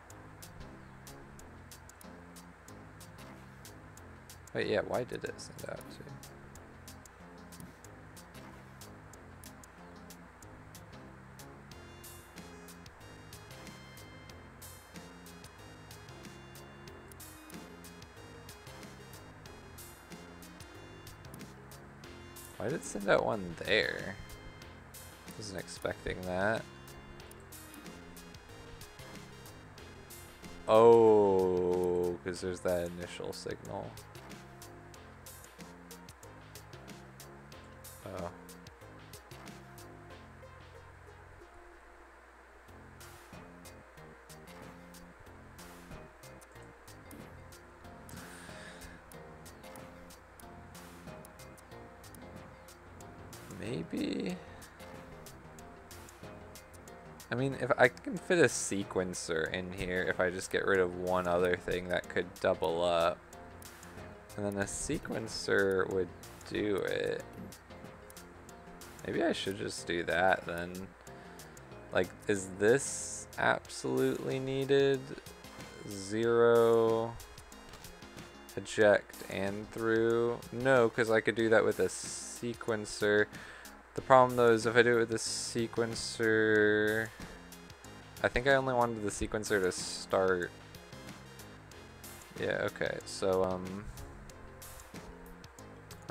Wait, yeah, why did it send out 2? Why did it send out 1 there? Wasn't expecting that. Oh, because there's that initial signal. Oh. Maybe... I mean, if I can fit a sequencer in here, if I just get rid of one other thing that could double up. And then a sequencer would do it. Maybe I should just do that then. Like, is this absolutely needed? 0 eject and through? No, because I could do that with a sequencer. The problem though is if I do it with the sequencer, I think I only wanted the sequencer to start. Yeah, okay, so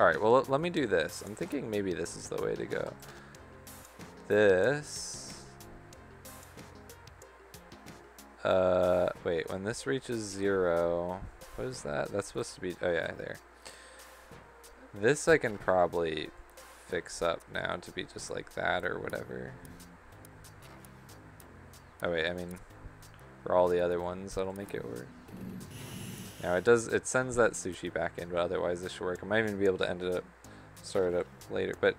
alright, well let me do this. I'm thinking maybe this is the way to go. This, wait, when this reaches 0, what is that? That's supposed to be, oh yeah, there. This I can probably fix up now to be just like that or whatever. Oh wait, I mean, for all the other ones, that'll make it work. Now it sends that sushi back in, but otherwise this should work. I might even be able to start it up later. But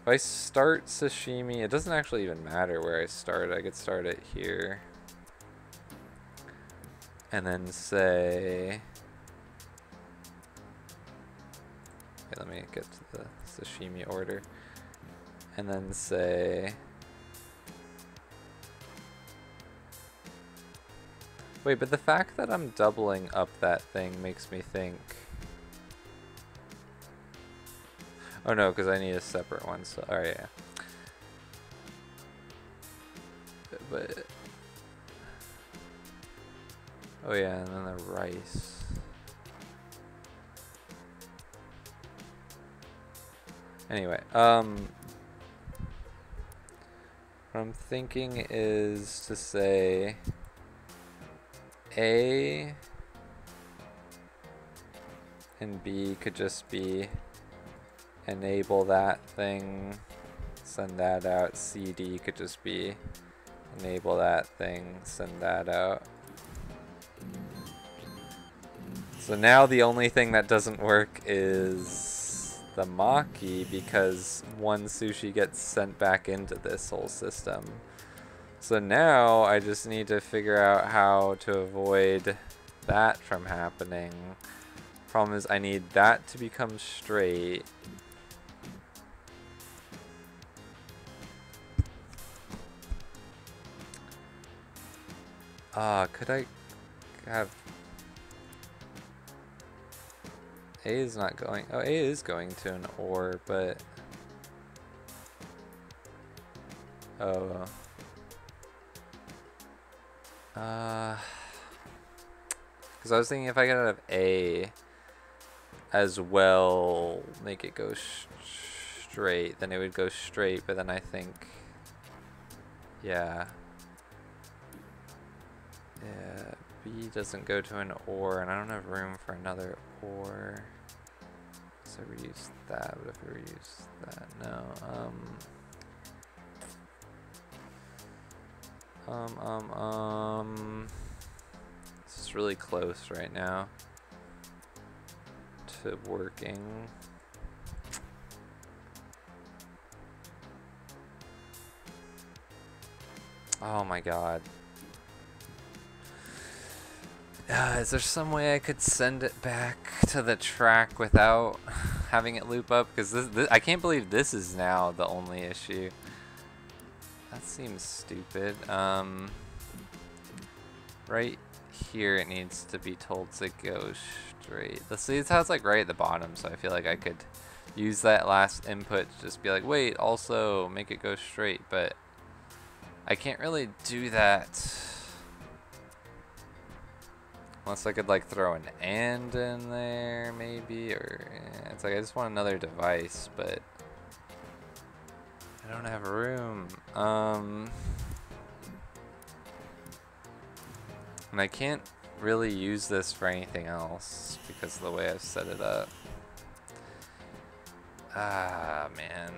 if I start sashimi, it doesn't actually even matter where I start. I could start it here. and then say, okay, let me get to the sashimi order, and then say, wait, but the fact that I'm doubling up that thing makes me think, oh no, because I need a separate one, so, alright, yeah. But, oh yeah, and then the rice. Anyway, what I'm thinking is to say A and B could just be enable that thing, send that out. CD could just be enable that thing, send that out. So now the only thing that doesn't work is the maki, because one sushi gets sent back into this whole system. So now I just need to figure out how to avoid that from happening. Problem is I need that to become straight. Could I have... A is not going... Oh, A is going to an OR, but... Oh. Because I was thinking if I could have A as well, make it go straight, then it would go straight, but then I think... Yeah. Yeah, B doesn't go to an OR, and I don't have room for another OR. So reuse that, but if we reuse that, no. This is really close right now to working. Oh my god. Is there some way I could send it back to the track without having it loop up? Because this, I can't believe this is now the only issue. That seems stupid. Right here it needs to be told to go straight. Let's see, it's how it's like right at the bottom, so I feel like I could use that last input to just be like, wait, also make it go straight, but I can't really do that. Unless I could like throw an AND in there maybe, or yeah, it's like I just want another device, but I don't have room. And I can't really use this for anything else because of the way I've set it up. Ah, man.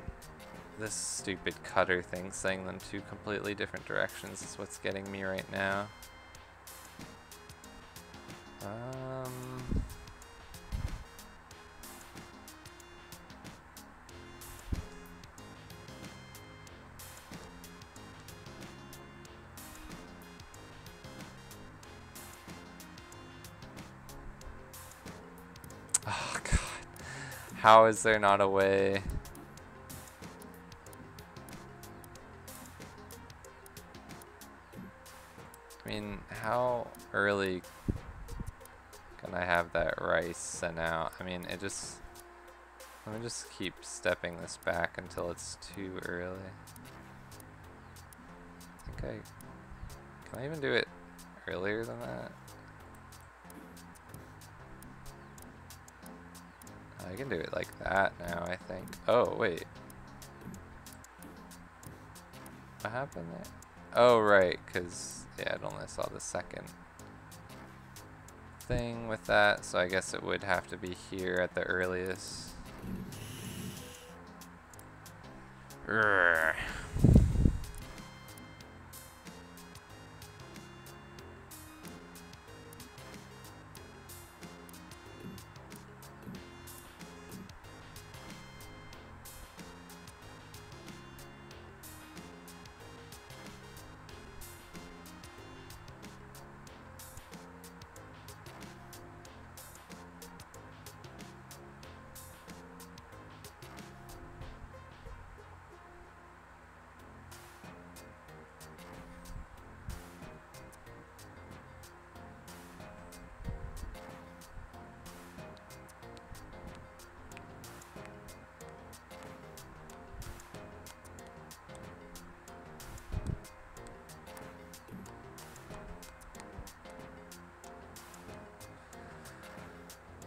This stupid cutter thing saying them two completely different directions is what's getting me right now. Oh god. How is there not a way? I mean, how early can I have that rice sent out? I mean, it just... Let me just keep stepping this back until it's too early. I think can I even do it earlier than that? I can do it like that now, I think. Oh, wait. What happened there? Oh, right, because, yeah, I only saw the second thing with that, so I guess it would have to be here at the earliest. Urgh.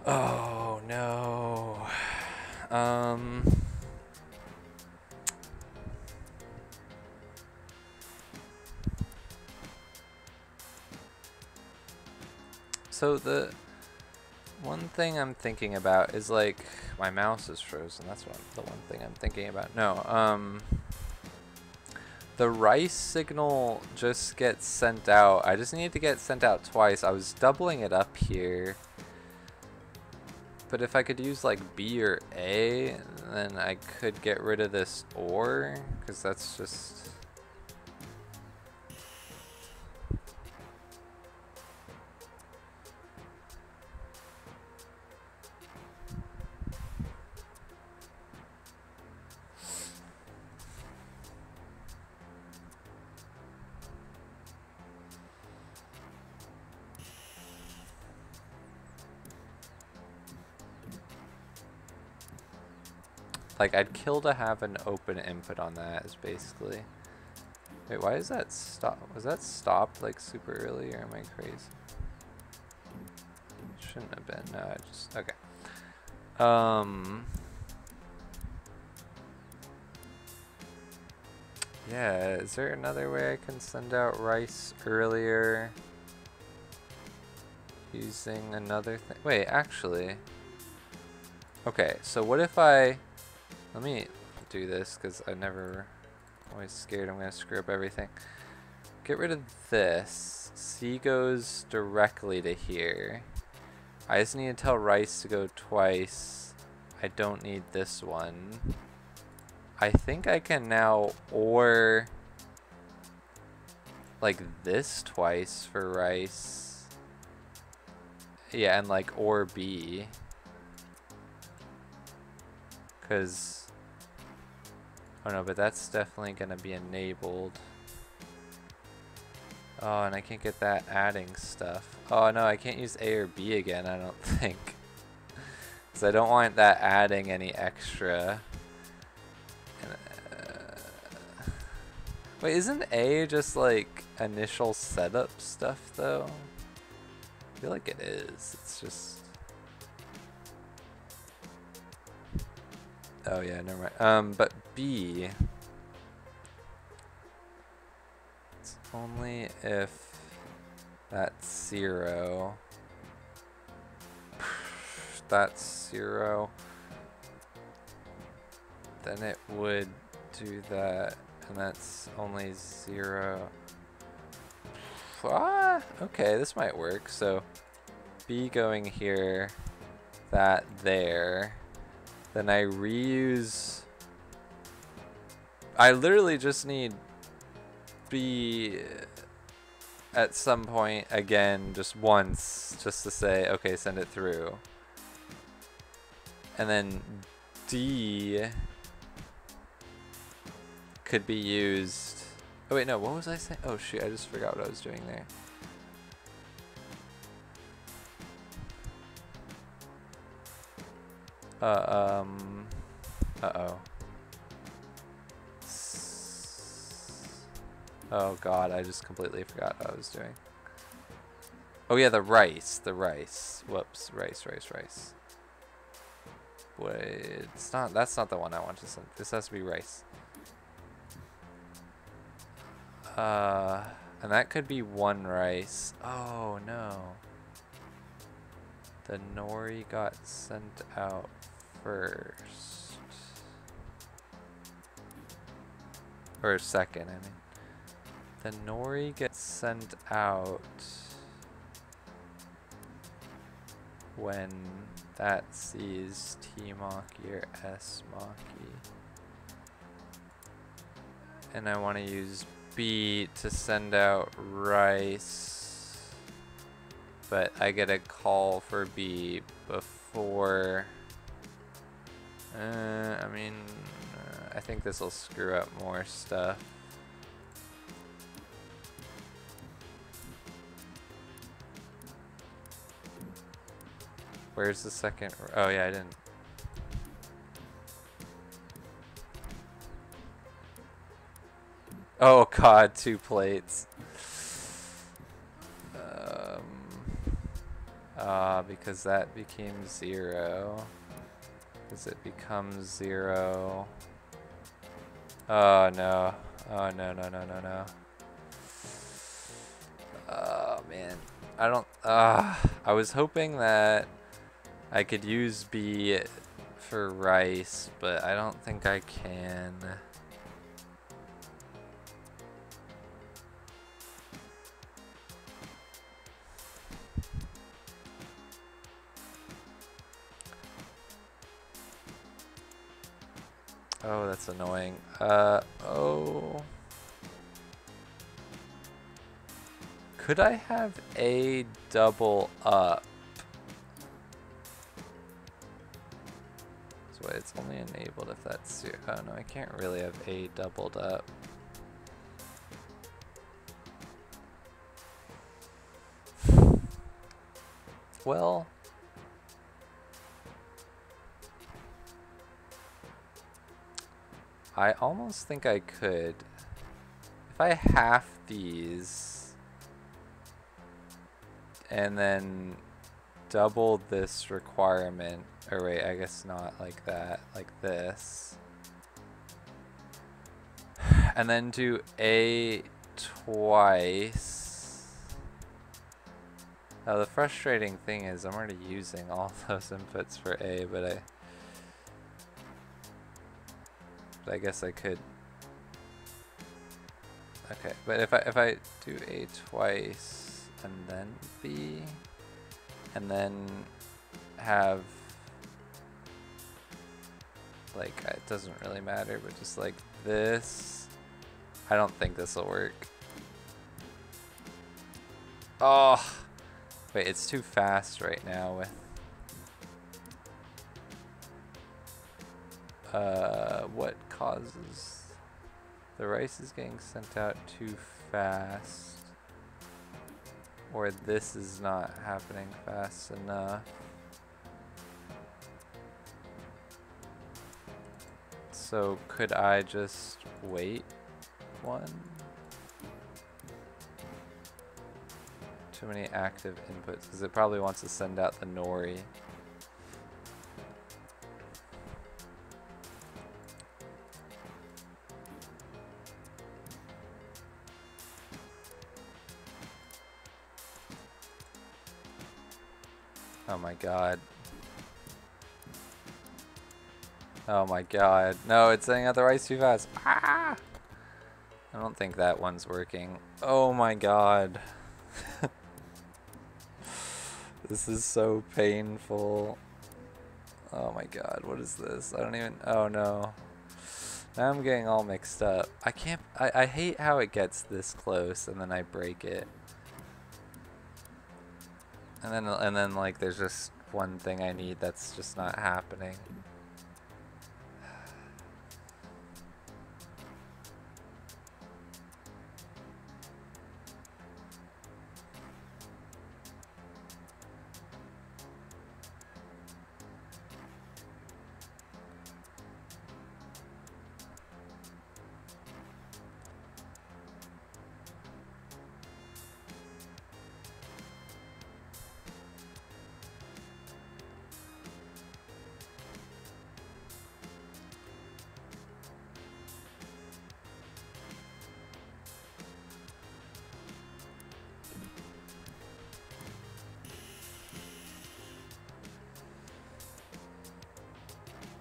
Oh no. Um. So the one thing I'm thinking about is like my mouse is frozen. That's what the one thing I'm thinking about. No. The rice signal just gets sent out. I just need to get sent out twice. I was doubling it up here. But if I could use like B or A, then I could get rid of this or, because that's just... Like, I'd kill to have an open input on that, is basically. Wait, why is that stop? Was that stopped like super early, or am I crazy? Shouldn't have been. No, I just okay. Yeah, is there another way I can send out rice earlier using another thing? Wait, actually. Okay, so what if I... Let me do this, because I'm always scared I'm going to screw up everything. Get rid of this. C goes directly to here. I just need to tell rice to go twice. I don't need this one. I think I can now or like this twice for rice. Yeah, and like or B. Cause oh no, but that's definitely gonna be enabled. Oh, and I can't get that adding stuff. Oh no, I can't use A or B again, I don't think. Cause I don't want that adding any extra. Wait, isn't A just like initial setup stuff though? I feel like it is. It's just... Oh yeah, never mind. But B... It's only if that's 0. That's 0. Then it would do that. And that's only 0. Ah, okay, this might work. So B going here, that there. Then I reuse... I literally just need B at some point again, just once, just to say, okay, send it through. And then D could be used... Oh wait, no, what was I saying? Oh shoot, I just forgot what I was doing there. Uh-oh. Oh god, I just completely forgot what I was doing. Oh yeah, the rice. Whoops, rice. Wait, that's not the one I want to send. This has to be rice. And that could be one rice. Oh no. The nori got sent out first. Or second, I mean. The nori gets sent out when that sees T Maki or S Maki. And I want to use B to send out rice. But I get a call for B before. I mean, I think this will screw up more stuff. Where's the second? Oh yeah, I didn't. Oh god, 2 plates. Because that became 0. Because it becomes 0. Oh no. Oh no, no, no, no, no. Oh man. I don't, I was hoping that I could use B for rice, but I don't think I can. Oh, that's annoying. Oh. Could I have A double up? So it's only enabled if that's 0. Oh no, I can't really have A doubled up. Well, I almost think I could. If I half these and then double this requirement, or wait, I guess not like that, like this. And then do A twice. Now the frustrating thing is I'm already using all those inputs for A, but I guess I could. Okay, but if I do A twice and then B, and then have, like, it doesn't really matter, but just like this, I don't think this will work. Oh, wait, it's too fast right now with what causes the rice is getting sent out too fast, or this is not happening fast enough. So could I just wait one? Too many active inputs, because it probably wants to send out the nori. Oh my god. Oh my god. No, it's sending out the rice too fast. Ah! I don't think that one's working. Oh my god. This is so painful. Oh my god, what is this? I don't even, oh no. Now I'm getting all mixed up. I can't, I hate how it gets this close and then I break it. And then like there's just one thing I need that's just not happening.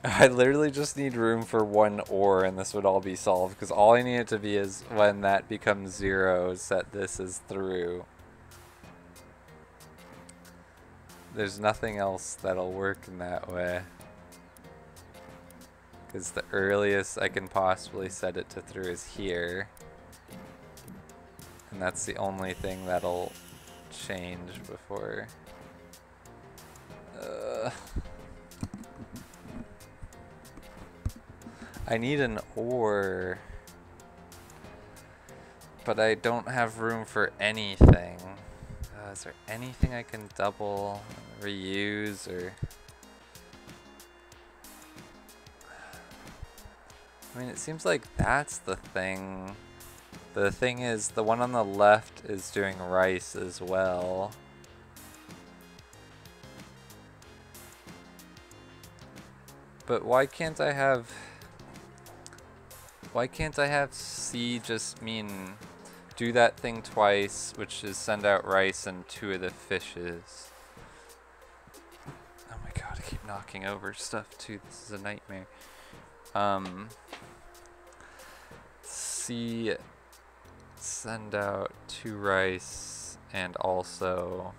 I literally just need room for one or and this would all be solved, because all I need it to be is when that becomes 0, set this as through. There's nothing else that'll work in that way. Because the earliest I can possibly set it to through is here. And that's the only thing that'll change before. I need an or, but I don't have room for anything. Is there anything I can double, reuse, or? I mean, it seems like that's the thing. The thing is, the one on the left is doing rice as well. But why can't I have... Why can't I have C just mean do that thing twice, which is send out rice and 2 of the fishes? Oh my god, I keep knocking over stuff too. This is a nightmare. C, send out 2 rice and also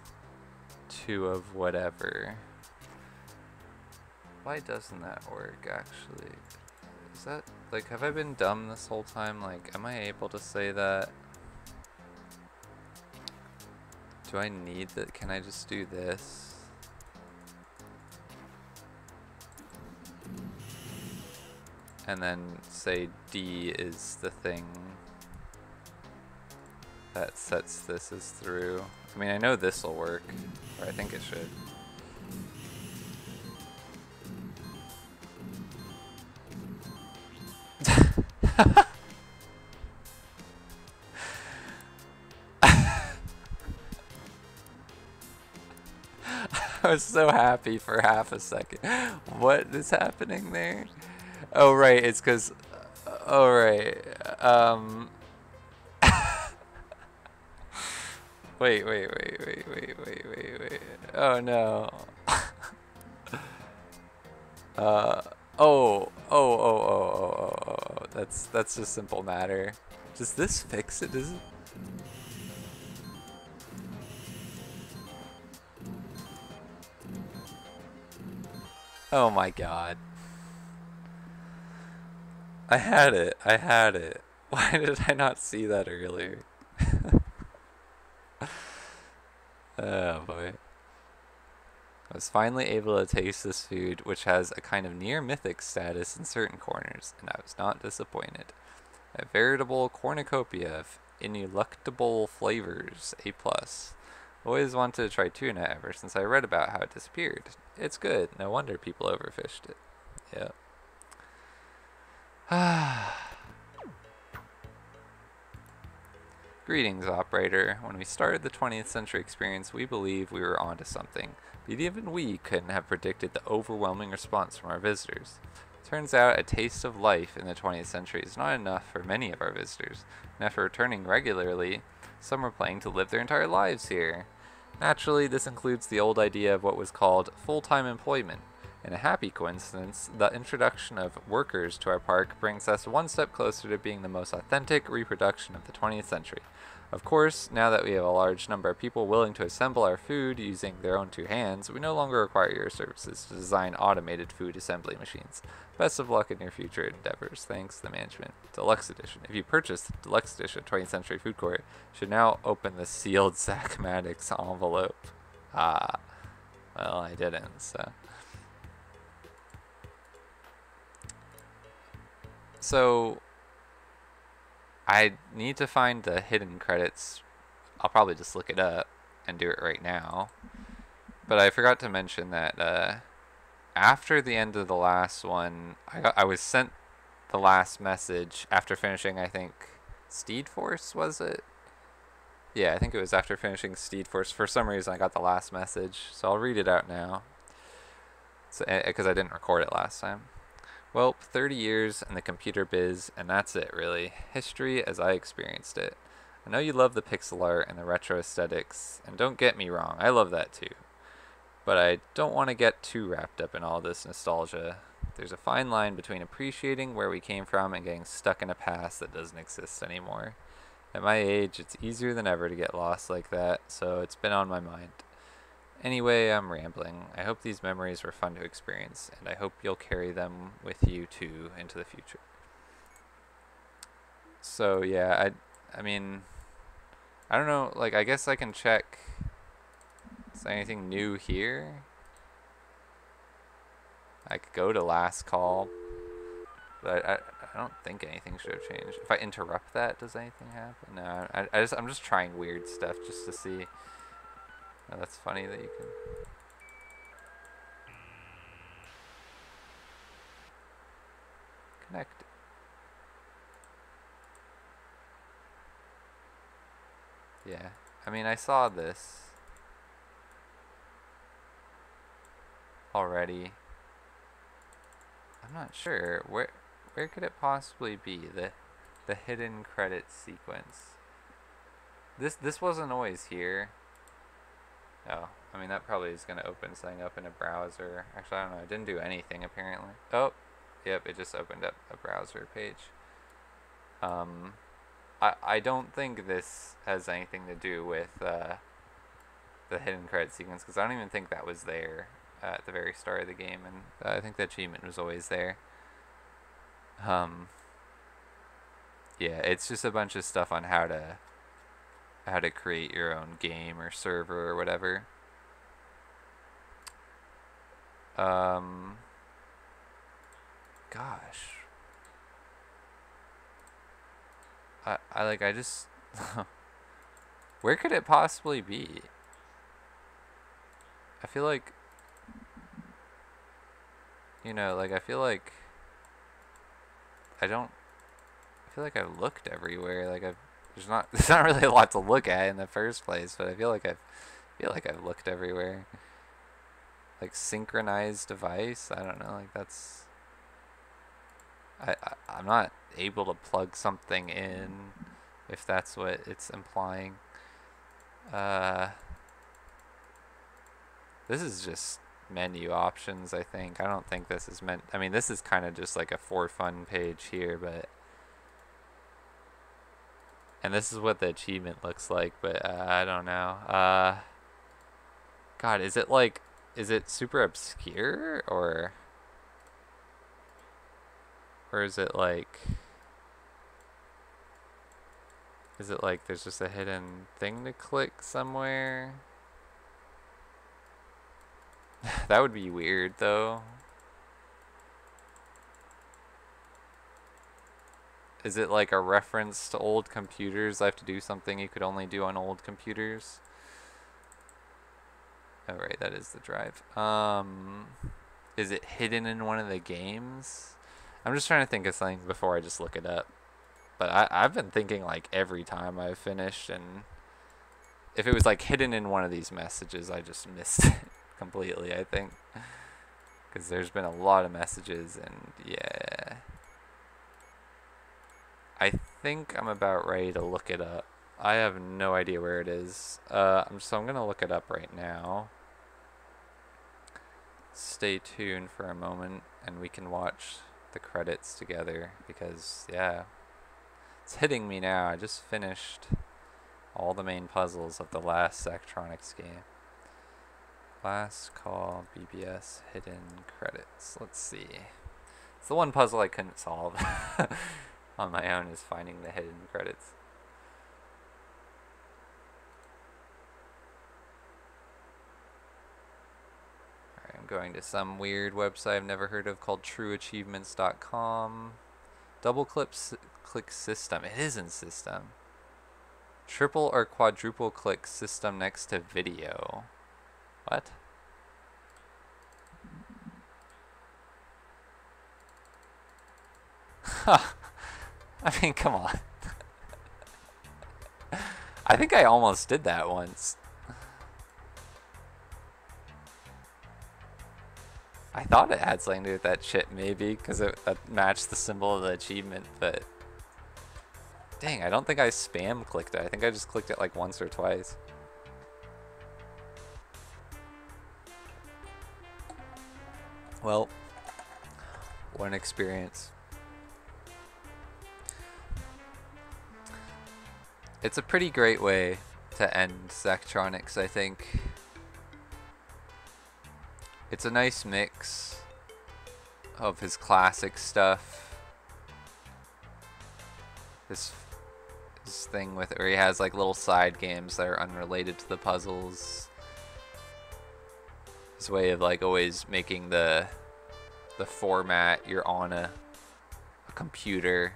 2 of whatever. Why doesn't that work actually? Is that, like, have I been dumb this whole time? Like, am I able to say that? Do I need that? Can I just do this? And then say D is the thing that sets this as through. I mean, I know this will work, or I think it should. I was so happy for half a second. What is happening there? Oh right, it's because. Oh right. Wait. Oh no. Oh. That's just simple matter. Does this fix it? Does it? Oh my god. I had it. Why did I not see that earlier? Oh boy. I was finally able to taste this food, which has a kind of near mythic status in certain corners, and I was not disappointed. A veritable cornucopia of ineluctable flavors, A+. Always wanted to try tuna ever since I read about how it disappeared. It's good, no wonder people overfished it. Yep. Greetings, operator. When we started the 20th century experience, we believed we were onto something, but even we couldn't have predicted the overwhelming response from our visitors. Turns out a taste of life in the 20th century is not enough for many of our visitors, and after returning regularly, some are planning to live their entire lives here. Naturally, this includes the old idea of what was called full-time employment. In a happy coincidence, the introduction of workers to our park brings us one step closer to being the most authentic reproduction of the 20th century. Of course, now that we have a large number of people willing to assemble our food using their own 2 hands, we no longer require your services to design automated food assembly machines. Best of luck in your future endeavors. Thanks, the management. Deluxe Edition. If you purchase the Deluxe Edition of 20th Century Food Court, you should now open the sealed Zachmatics envelope. Ah. Well, I didn't, so... So, I need to find the hidden credits. I'll probably just look it up and do it right now. But I forgot to mention that after the end of the last one, I was sent the last message after finishing, I think, Steed Force, was it? Yeah, I think it was after finishing Steed Force. For some reason, I got the last message, so I'll read it out now. Because I didn't record it last time. Well, 30 years in the computer biz, and that's it, really. History as I experienced it. I know you love the pixel art and the retro aesthetics, and don't get me wrong, I love that too. But I don't want to get too wrapped up in all this nostalgia. There's a fine line between appreciating where we came from and getting stuck in a past that doesn't exist anymore. At my age, it's easier than ever to get lost like that, so it's been on my mind. Anyway, I'm rambling. I hope these memories were fun to experience, and I hope you'll carry them with you too into the future. So yeah, I mean, I don't know, like, I guess I can check, is there anything new here? I could go to last call, but I don't think anything should have changed. If I interrupt that, does anything happen? No, I'm just trying weird stuff just to see. Oh, that's funny that you can... Connect. Yeah, I mean, I saw this already. I'm not sure. Where could it possibly be? The hidden credits sequence. This wasn't always here. Oh, I mean that probably is gonna open something up in a browser. Actually, I don't know. It didn't do anything apparently. Oh, yep, it just opened up a browser page. I don't think this has anything to do with the hidden credit sequence because I don't even think that was there at the very start of the game, and I think the achievement was always there. Yeah, it's just a bunch of stuff on how to create your own game or server or whatever. Gosh. I just where could it possibly be? I feel like like I feel like I've looked everywhere. Like there's not really a lot to look at in the first place, but I feel like I've looked everywhere. Like synchronized device, I don't know, like that's I'm not able to plug something in if that's what it's implying. This is just menu options, I think. I don't think this is meant. I mean, this is kind of just like a for fun page here, but and this is what the achievement looks like, but I don't know. God, is it super obscure or is it like there's just a hidden thing to click somewhere? That would be weird though. Is it like a reference to old computers? I have to do something you could only do on old computers? Oh right, that is the drive. Is it hidden in one of the games? I'm just trying to think of something before I just look it up. But I've been thinking like every time I've finished, and if it was like hidden in one of these messages, I just missed it completely, I think. Because there's been a lot of messages, and yeah. I think I'm about ready to look it up. I have no idea where it is. So I'm going to look it up right now. Stay tuned for a moment, and we can watch the credits together, because, yeah. It's hitting me now. I just finished all the main puzzles of the last Zachtronics game. Last call, BBS, hidden credits. Let's see. It's the one puzzle I couldn't solve on my own, is finding the hidden credits. Alright, I'm going to some weird website I've never heard of called trueachievements.com. Double click system. It is in system. Triple or quadruple click system next to video. What? I mean, come on. I think I almost did that once. I thought it had something to do with that shit, maybe, because it matched the symbol of the achievement, but dang, I don't think I spam clicked it. I think I just clicked it like once or twice. Well, what an experience. It's a pretty great way to end Zachtronics, I think. It's a nice mix of his classic stuff. This thing with it where he has like little side games that are unrelated to the puzzles. His way of like always making the format, you're on a computer.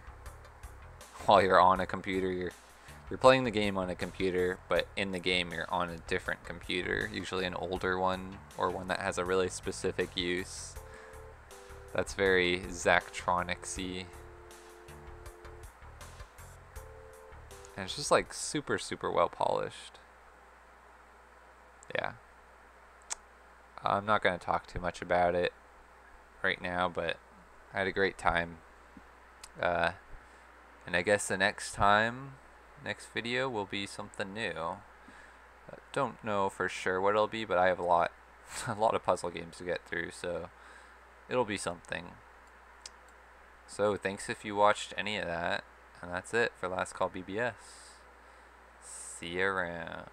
While you're on a computer, you're playing the game on a computer, but in the game you're on a different computer, usually an older one or one that has a really specific use. That's very Zachtronics-y. And it's just like super, super well polished. Yeah. I'm not going to talk too much about it right now, but I had a great time. Uh, and I guess the next video will be something new. Don't know for sure what it'll be, but I have a lot, a lot of puzzle games to get through, so it'll be something. So thanks if you watched any of that, and that's it for Last Call BBS. See you around.